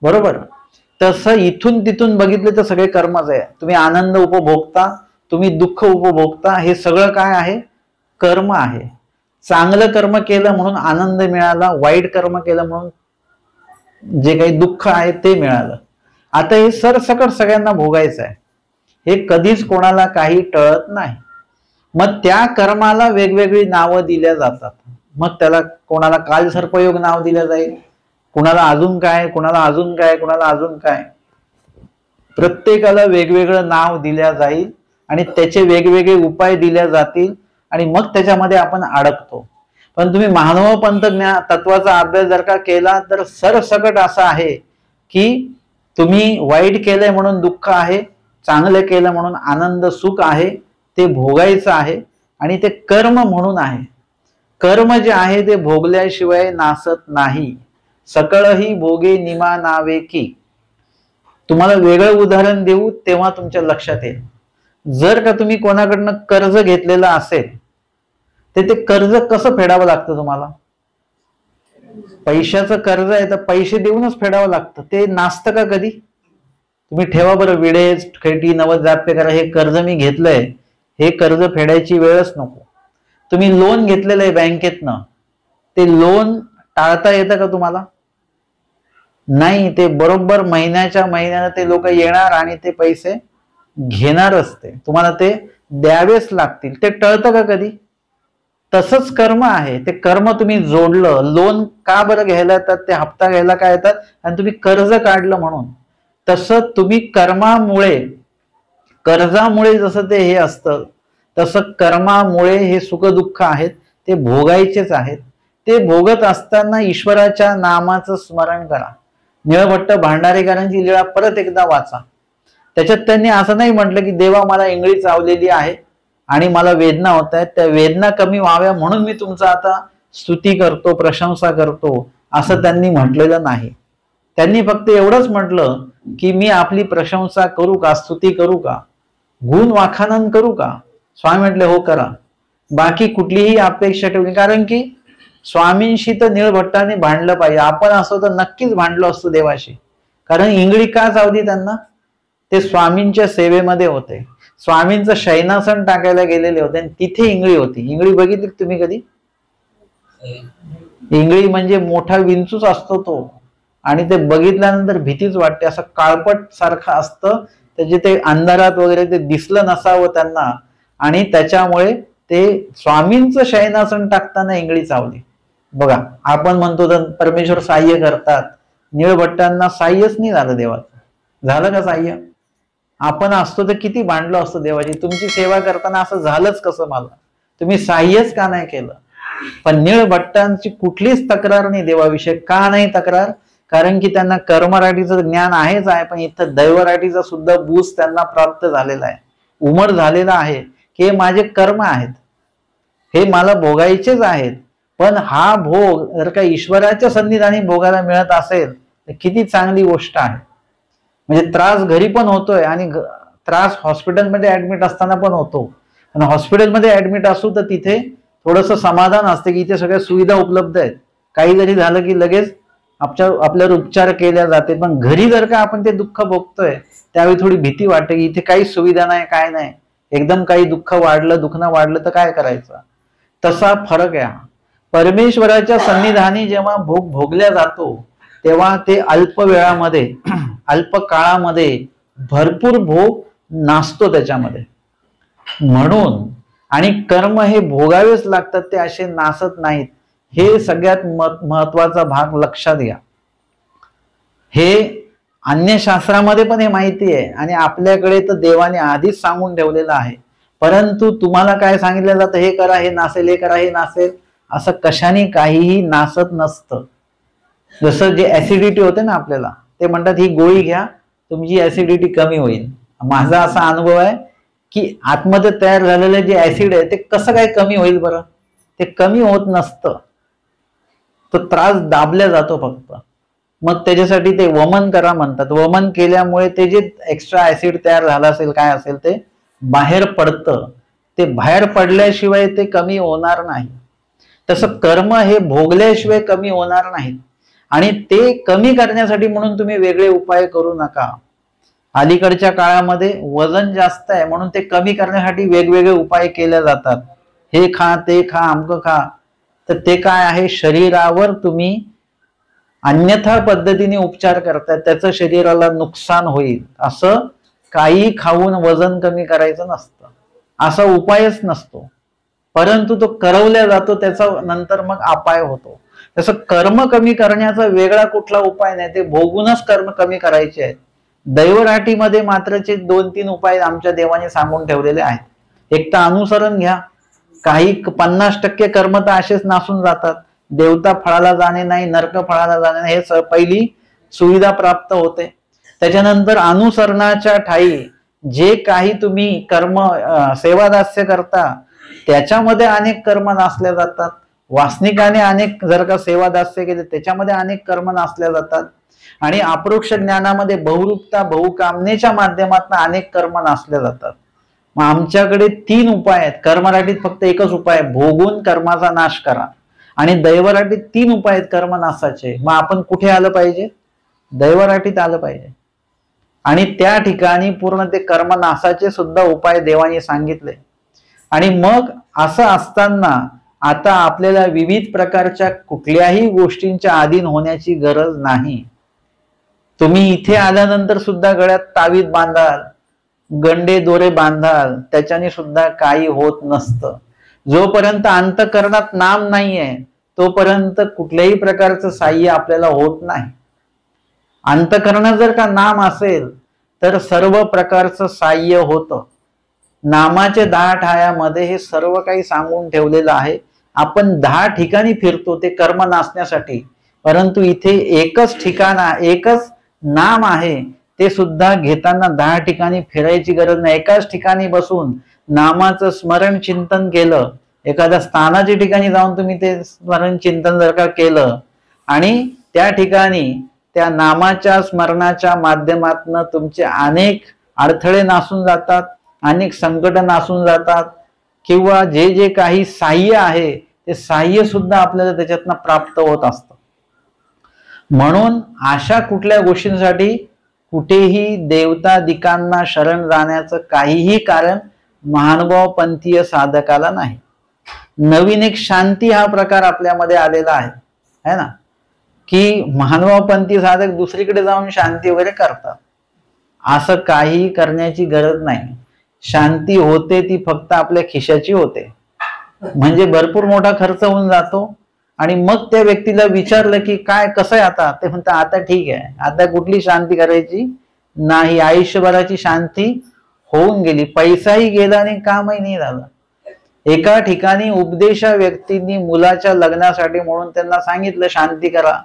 बरोबर. तसं इथून तिथून बघितलं तर सगळे कर्मच आहे. तुम्ही आनंद उपभोगता, तुम्ही दुःख उपभोगता, हे सगळं काय आहे? कर्म आहे. चांगलं कर्म केलं म्हणून आनंद मिळाला, वाईट कर्म केलं म्हणून जे काही दुःख आहे ते मिळालं. आता हे सरसकट सगळ्यांना भोगायचं आहे, हे कधीच कोणाला काही टळत नाही. मग त्या कर्माला वेगवेगळी नावं दिल्या जातात. मग त्याला कोणाला काल सर्पयोग नाव दिलं जाईल, कुणाला अजून काय, कुणाला अजून काय, कुणाला अजून काय, प्रत्येकाला वेगवेगळं नाव दिल्या जाईल आणि त्याचे वेगवेगळे उपाय दिल्या जातील आणि मग त्याच्यामध्ये आपण अडकतो. पण तुम्ही महानुभाव पंथ तत्वाचा अभ्यास जर का केला तर सरसकट असा आहे की तुम्ही वाईट केलंय म्हणून दुःख आहे, चांगलं केलं म्हणून आनंद सुख आहे, ते भोगायचं आहे आणि ते कर्म म्हणून आहे. कर्म जे आहे ते भोगल्याशिवाय नासत नाही. सकळही भोगे निमा नावे की. तुम्हाला वेगळं उदाहरण देऊ तेव्हा तुमच्या लक्षात येईल. जर का तुम्ही कोणाकडनं कर्ज घेतलेलं असेल तर ते कर्ज कसं फेडावं लागतं? तुम्हाला पैशाचं कर्ज आहे तर पैसे देऊनच फेडावं लागतं, ते नासतं का कधी? तुम्ही ठेवा बरं विडेज खेटी नवद जाप्य करा, हे कर्ज मी घेतलंय, हे कर्ज फेडायची वेळच नको. तुम्ही लोन घेतलेलं आहे बँकेतनं, ते लोन टाळता येतं का तुम्हाला? नाही, ते बरोबर महिन्याच्या महिन्याला ते लोक येणार आणि ते पैसे घेणारच, ते तुम्हाला ते द्यावेच लागतील. ते टळतं का कधी? तसंच कर्म आहे. ते कर्म तुम्ही जोडलं, लोन का बरं घ्यायला येतात, ते हप्ता घ्यायला काय येतात, आणि तुम्ही कर्ज काढलं म्हणून. तसं तुम्ही कर्मामुळे, कर्जामुळे जसं ते हे असतं तसं कर्मामुळे हे सुख दुःख आहेत ते भोगायचेच आहेत. ते भोगत असताना ईश्वराच्या नामाचं स्मरण करा. निळभट्ट भांडारेकरांची लीळा परत एकदा वाचा. त्याच्यात त्यांनी असं नाही म्हटलं की देवा मला इंगळी चावलेली आहे आणि मला वेदना होत आहेत, त्या वेदना कमी व्हाव्या म्हणून मी तुमचा आता स्तुती करतो, प्रशंसा करतो, असं त्यांनी म्हटलेलं नाही. त्यांनी फक्त एवढंच म्हटलं की मी आपली प्रशंसा करू का, स्तुती करू का, गुण वाखाणन करू का? स्वामी म्हटले हो करा. बाकी कुठलीही अपेक्षा ठेवली, कारण की स्वामींशी तर निळभट्टाने भांडलं पाहिजे. आपण असो तर नक्कीच भांडलो असतो देवाशी. कारण इंगळी का चावली त्यांना? ते स्वामींच्या सेवेमध्ये होते, स्वामींचं शयनासन टाकायला गेलेले होते आणि तिथे इंगळी होती. इंगळी बघितली तुम्ही कधी? इंगळी म्हणजे मोठा विंचूच असतो तो, आणि ते बघितल्यानंतर भीतीच वाटते. असं काळपट सारखं असतं, त्याचे ते अंधारात वगैरे ते दिसलं नसावं त्यांना, आणि त्याच्यामुळे ते स्वामींचं शयनासन टाकताना इंगळी चावली. बघा, आपण म्हणतो तर परमेश्वर साह्य करतात, निळभट्टांना साह्यच नाही झालं देवाचं. झालं का साह्य? आपण असतो तर किती भांडलो असतो देवाची, तुमची सेवा करताना असं झालंच कसं मला, तुम्ही साह्यच का नाही केलं? पण नीळ भट्टांची कुठलीच तक्रार नाही देवाविषयी. का नाही तक्रार? कारण की त्यांना कर्मराटीचं ज्ञान आहेच आहे, पण इथं दैवराटीचा सुद्धा बूज त्यांना प्राप्त झालेला आहे, उमर झालेला आहे की हे माझे कर्म आहेत, हे मला भोगायचेच आहेत. पण हा भोग जर का ईश्वराच्या सन्निधानी भोगायला मिळत असेल तर किती चांगली गोष्ट आहे. म्हणजे त्रास घरी पण होतोय आणि त्रास हॉस्पिटलमध्ये ऍडमिट असताना पण होतो. आणि हॉस्पिटलमध्ये ऍडमिट असू तर तिथे थोडंसं समाधान असते की इथे सगळ्या सुविधा उपलब्ध आहेत, काही जरी झालं की लगेच आपल्यावर उपचार केल्या जाते. पण घरी जर का आपण ते दुःख भोगतोय त्यावेळी थोडी भीती वाटते की इथे काहीच सुविधा नाही, काय नाही, एकदम काही दुखणं वाढलं तर काय करायचं. तसा फरक आहे. परमेश्वराच्या सन्निधानी जेव्हा भोग भोगल्या जातो तेव्हा ते अल्प वेळामध्ये अल्प काळामध्ये भरपूर भोग नासतो त्याच्यामध्ये. म्हणून आणि कर्म हे भोगावेच लागतात, ते असे नासत नाहीत. हे सगळ्यात महत्वाचा भाग लक्षात घ्या. हे अन्य शास्त्रामध्ये पण हे माहिती आहे आणि आपल्याकडे तर देवाने आधीच सांगून ठेवलेलं आहे. परंतु तुम्हाला काय सांगितलं जातं, हे करा हे नासेल, हे करा हे नासेल, असं कशाने काहीही नासत नसतं. जसं जे ऍसिडिटी होते ना आपल्याला, ते म्हणतात ही गोळी घ्या तुमची ऍसिडिटी कमी होईल. माझा असा अनुभव आहे की आतमध्ये तयार झालेलं जे ऍसिड आहे ते कसं काय कमी होईल बरं? ते कमी होत नसतं, तो त्रास दाबल्या जातो फक्त. मग त्याच्यासाठी ते वमन करा म्हणतात. वमन केल्यामुळे ते जे एक्स्ट्रा ऍसिड तयार झालं असेल काय असेल ते बाहेर पडतं. ते बाहेर पडल्याशिवाय ते कमी होणार नाही. तसं कर्म हे भोगल्याशिवाय कमी होणार नाही. आणि ते कमी करण्यासाठी म्हणून तुम्ही वेगळे उपाय करू नका. अलीकडच्या काळामध्ये वजन जास्त आहे म्हणून ते कमी करण्यासाठी वेगवेगळे उपाय केले जातात. हे खा, ते खा, अमकं खा. तर ते काय आहे, शरीरावर तुम्ही अन्यथा पद्धतीने उपचार करताय, त्याचं शरीराला नुकसान होईल. असं काही खाऊन वजन कमी करायचं नसतं, असा उपायच नसतो. परंतु तो करवल्या जातो, त्याचा नंतर मग अपाय होतो. तसं कर्म कमी करण्याचा वेगळा कुठला उपाय नाही, ते भोगूनच कर्म कमी करायचे आहेत. दैवराटीमध्ये मात्रचे 2-3 उपाय आमच्या देवाने सांगून ठेवलेले आहेत. एक तर अनुसरण घ्या. काही 50% कर्म तर असेच नासून जातात. देवता फळाला जाणे नाही, नरक फळाला जाणे नाही, हे पहिली सुविधा प्राप्त होते. त्याच्यानंतर अनुसरणाच्या ठाई जे काही तुम्ही कर्म सेवादास्य करता त्याच्यामध्ये अनेक कर्म नासल्या जातात. वासनिकाने अनेक जर का सेवादास्य केले त्याच्यामध्ये अनेक कर्म नासल्या जातात. आणि अप्रोक्ष ज्ञानामध्ये बहुरूपता बहुकामनेच्या माध्यमातून अनेक कर्म नासल्या जातात. मग आमच्याकडे 3 उपाय आहेत. कर्मराटीत फक्त एकच उपाय आहे, भोगून कर्माचा नाश करा. आणि दैवराटीत 3 उपाय आहेत कर्मनाशाचे. मग आपण कुठे आलं पाहिजे? दैवराटीत आलं पाहिजे. आणि त्या ठिकाणी पूर्ण ते कर्मनाशाचे सुद्धा उपाय देवाने सांगितले. आणि मग असं असताना आता आपल्याला विविध प्रकारच्या कुठल्याही गोष्टींच्या अधीन होण्याची गरज नाही. तुम्ही इथे आल्यानंतर सुद्धा गळ्यात तावीज बांधाल, गंडे दोरे बांधाल, त्याच्याने सुद्धा काही होत नसतं. जोपर्यंत अंतःकरणात नाम नाहीये तोपर्यंत कुठल्याही प्रकारचं साह्य आपल्याला होत नाही. अंतःकरणात जर का नाम असेल तर सर्व प्रकारचं साह्य होतं. नामाचे 10 ठायामध्ये हे सर्व काही सांगून ठेवलेलं आहे. आपण 10 ठिकाणी फिरतो ते कर्म नासण्यासाठी, परंतु इथे एकच ठिकाण, एकच नाम आहे, ते सुद्धा घेताना 10 ठिकाणी फिरायची गरज नाही. एकाच ठिकाणी बसून नामाचं स्मरण चिंतन केलं, एखाद्या स्थानाच्या ठिकाणी जाऊन तुम्ही ते स्मरण चिंतन जर का केलं आणि त्या ठिकाणी त्या नामाच्या स्मरणाच्या माध्यमातून तुमचे अनेक अडथळे नासून जातात, अनेक संकट नासून जातात, किंवा जे जे काही साह्य आहे ते साह्य सुद्धा आपल्याला त्याच्यातनं प्राप्त होत असतं. म्हणून अशा कुठल्या गोष्टींसाठी कुठेही देवतादिकांना शरण जाण्याचं काहीही कारण महानुभाव पंथीय साधकाला नाही. नवीन एक शांती हा प्रकार आपल्यामध्ये आलेला आहे ना, की महानुभाव पंथी साधक दुसरीकडे जाऊन शांती वगैरे करतात. असं काही करण्याची गरज नाही. शांती होते ती फक्त आपल्या खिशाची होते. म्हणजे भरपूर मोठा खर्च होऊन जातो आणि मग त्या व्यक्तीला विचारलं की काय कसं आहे आता, ते म्हणतात आता ठीक आहे, आता कुठली शांती करायची नाही, आयुष्यभराची शांती होऊन गेली, पैसाही गेला आणि कामही नाही झालं. एका ठिकाणी उपदेशा व्यक्तींनी मुलाच्या लग्नासाठी म्हणून त्यांना सांगितलं शांती करा.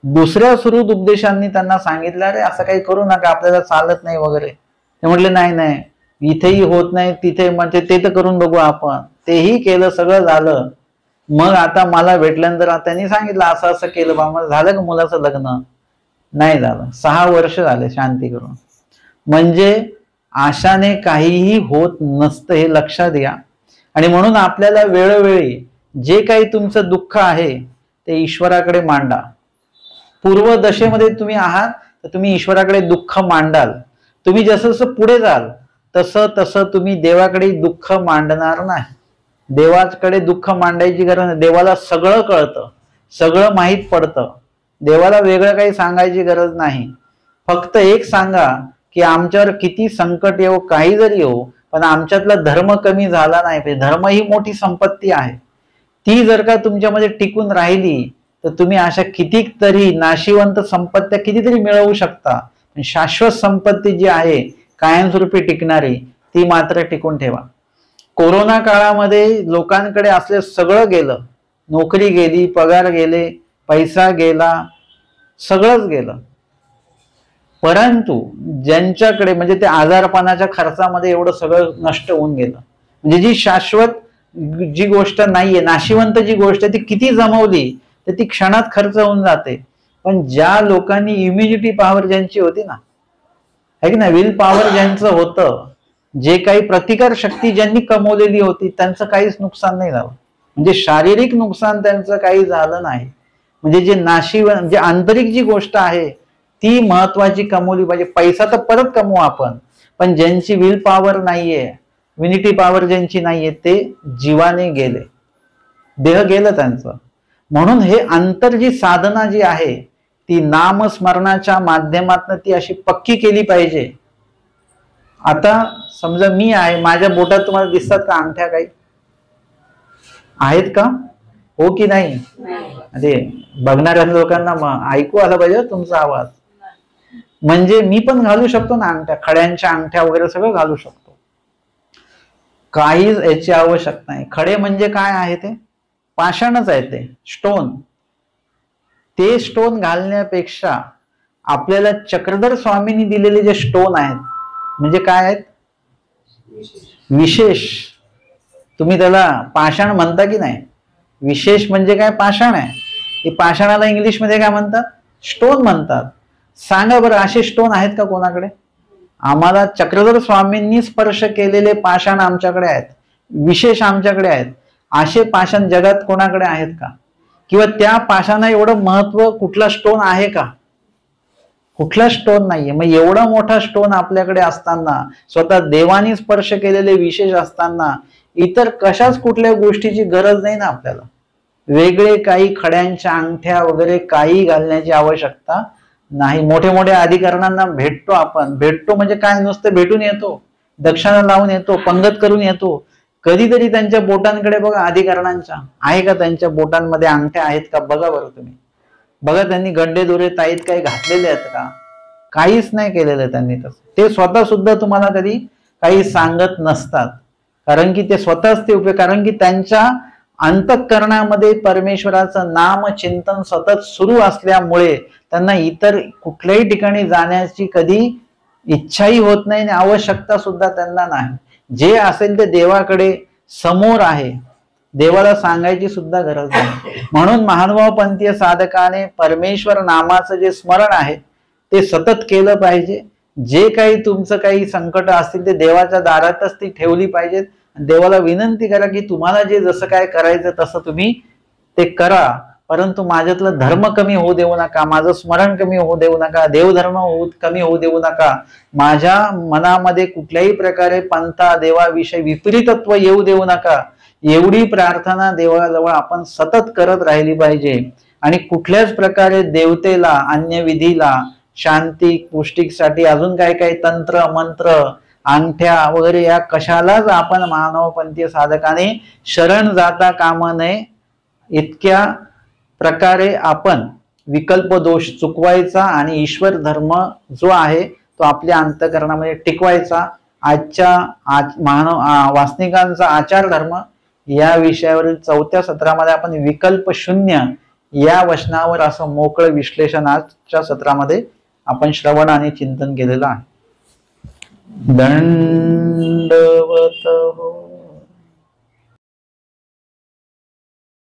दुसऱ्या सुहृद उपदेशांनी त्यांना सांगितलं अरे असं काही करू नका, आपल्याला चालत नाही वगैरे. ते म्हटले नाही नाही, इथेही होत नाही तिथे, म्हणजे ते तर करून बघू आपण. तेही केलं, सगळं झालं. मग आता मला भेटल्यानंतर त्यांनी सांगितलं असं असं केलं बा, मला झालं का मुलाचं लग्न? नाही झालं. 6 वर्ष झाले शांती करून. म्हणजे आशाने काहीही होत नसतं, हे लक्षात घ्या. आणि म्हणून आपल्याला वेळोवेळी जे काही तुमचं दुःख आहे ते ईश्वराकडे मांडा. पूर्व दशेमध्ये तुम्ही आहात तर तुम्ही ईश्वराकडे दुःख मांडाल. तुम्ही जसं जसं पुढे जाल तसं तसं तुम्ही देवाकडे दुःख मांडणार नाही. देवाकडे दुःख मांडायची गरज नाही. देवाला सगळं कळतं, सगळं माहीत पडतं. देवाला वेगळं काही सांगायची गरज नाही. फक्त एक सांगा की आमच्यावर किती संकट येऊ, काही जरी येऊ, पण आमच्यातला धर्म कमी झाला नाही पाहिजे. धर्म ही मोठी संपत्ती आहे. ती जर का तुमच्यामध्ये टिकून राहिली तर तुम्ही अशा कितीतरी नाशिवंत संपत्त्या कितीतरी मिळवू शकता. शाश्वत संपत्ती जी आहे कायमस्वरूपी टिकणारी, ती मात्र टिकून ठेवा. कोरोना काळामध्ये लोकांकडे असले सगळं गेलं. नोकरी गेली, पगार गेले, पैसा गेला, सगळंच गेलं. परंतु ज्यांच्याकडे म्हणजे ते आजारपणाच्या खर्चामध्ये एवढं सगळं नष्ट होऊन गेलं. म्हणजे जी शाश्वत जी गोष्ट नाहीये, नाशिवंत जी गोष्ट आहे, ती किती जमवली तर ती क्षणात खर्च होऊन जाते. पण ज्या लोकांनी इम्युनिटी पॉवर ज्यांची होती ना, है की नाही, विल पॉवर ज्यांचं होतं, जे काही प्रतिकार शक्ती ज्यांनी कमवलेली होती, त्यांचं काहीच नुकसान नाही झालं. म्हणजे शारीरिक नुकसान त्यांचं काही झालं नाही. म्हणजे जे नाशिवंत, जे आंतरिक जी गोष्ट आहे ती महत्वाची कमवली पाहिजे. पैसा तर परत कमवू आपण, पण ज्यांची विल पॉवर नाहीये, इम्युनिटी पॉवर ज्यांची नाहीये, ते जीवाने गेले, देह गेलं त्यांचं. म्हणून हे अंतर जी साधना जी आहे ती नामस्मरणाच्या माध्यमातून ती अशी पक्की केली पाहिजे. आता समजा मी आहे, माझ्या बोटात तुम्हाला दिसतात का अंगठ्या काही आहेत का? हो की नाही? अरे बघणाऱ्या लोकांना ऐकू आला पाहिजे तुमचा आवाज. म्हणजे मी पण घालू शकतो ना अंगठ्या, खड्यांच्या अंगठ्या वगैरे सगळं घालू शकतो. काहीच याची आवश्यकता नाही. खडे म्हणजे काय आहे? ते पाषाणच आहे, ते स्टोन. ते स्टोन घालण्यापेक्षा आपल्याला चक्रधर स्वामींनी दिलेले जे स्टोन आहेत, म्हणजे काय आहेत? विशेष. तुम्ही त्याला पाषाण म्हणता की नाही? विशेष म्हणजे काय? पाषाण आहे. हे पाषाणाला इंग्लिश मध्ये काय म्हणतात? स्टोन म्हणतात. सांगा बरं, असे स्टोन आहेत का कोणाकडे? आम्हाला चक्रधर स्वामींनी स्पर्श केलेले पाषाण आमच्याकडे आहेत, विशेष आमच्याकडे आहेत. असे पाषाण जगात कोणाकडे आहेत का? किंवा त्या पाषाणा एवढं महत्व कुठला स्टोन आहे का? कुठला स्टोन नाहीये. मग एवढा मोठा स्टोन आपल्याकडे असताना, स्वतः देवानी स्पर्श केलेले विशेष असताना, इतर कशाच कुठल्या गोष्टीची गरज नाही ना आपल्याला. वेगळे काही खड्यांच्या अंगठ्या वगैरे काही घालण्याची आवश्यकता नाही. मोठे मोठे अधिकाऱ्यांना भेटतो आपण. भेटतो म्हणजे काय? नुसतं भेटून येतो, दक्षिणा लावून येतो, पंगत करून येतो. कधीतरी त्यांच्या बोटांकडे बघा, अधिकाऱ्यांच्या आहे का त्यांच्या बोटांमध्ये अंगठ्या आहेत का? बघा बरं तुम्ही. बघा त्यांनी गड्डे दोरे ताईत काही घातलेले आहेत का? काहीच नाही केलेलं त्यांनी तसं. ते स्वतः सुद्धा तुम्हाला कधी काही सांगत नसतात, कारण की ते स्वतःच ते उपयोग, कारण की त्यांच्या अंतःकरणामध्ये परमेश्वराचं नाम चिंतन सतत सुरू असल्यामुळे त्यांना इतर कुठल्याही ठिकाणी जाण्याची कधी इच्छाही होत नाही आणि आवश्यकता सुद्धा त्यांना नाही. जे असेल ते देवाकडे समोर आहे, देवाला सांगायची सुद्धा गरज नाही. म्हणून महानुभाव पंथीय साधकाने परमेश्वर नामाचं जे स्मरण आहे ते सतत केलं पाहिजे. जे काही तुमचं काही संकट असतील ते देवाच्या दारातच ती ठेवली पाहिजेत. देवाला विनंती करा की तुम्हाला जे जसं काय करायचं तसं तुम्ही ते करा, परंतु माझ्यातलं धर्म कमी होऊ देऊ नका, माझं स्मरण कमी होऊ देऊ नका, देवधर्म कमी होऊ देऊ नका, माझ्या मनामध्ये कुठल्याही प्रकारे पंथा देवाविषयी विपरीतत्व येऊ देऊ नका. एवढी प्रार्थना देवाजवळ आपण सतत करत राहिली पाहिजे. आणि कुठल्याच प्रकारे देवतेला, अन्य विधीला, शांती पुष्टीसाठी अजून काय काय तंत्र मंत्र अंगठ्या वगैरे या कशालाच आपण मानवपंथीय साधकाने शरण जाता कामा नये. इतक्या प्रकारे आपण विकल्प दोष चुकवायचा आणि ईश्वर धर्म जो आहे तो आपल्या अंतःकरणामध्ये टिकवायचा. आजच्या मानव वासनिकांचा आचार धर्म या विषयावरील 4थ्या सत्रामध्ये आपण विकल्प शून्य या वचनावर असं मोकळं विश्लेषण आजच्या सत्रामध्ये आपण श्रवण आणि चिंतन केलेलं आहे. दंडवत हो.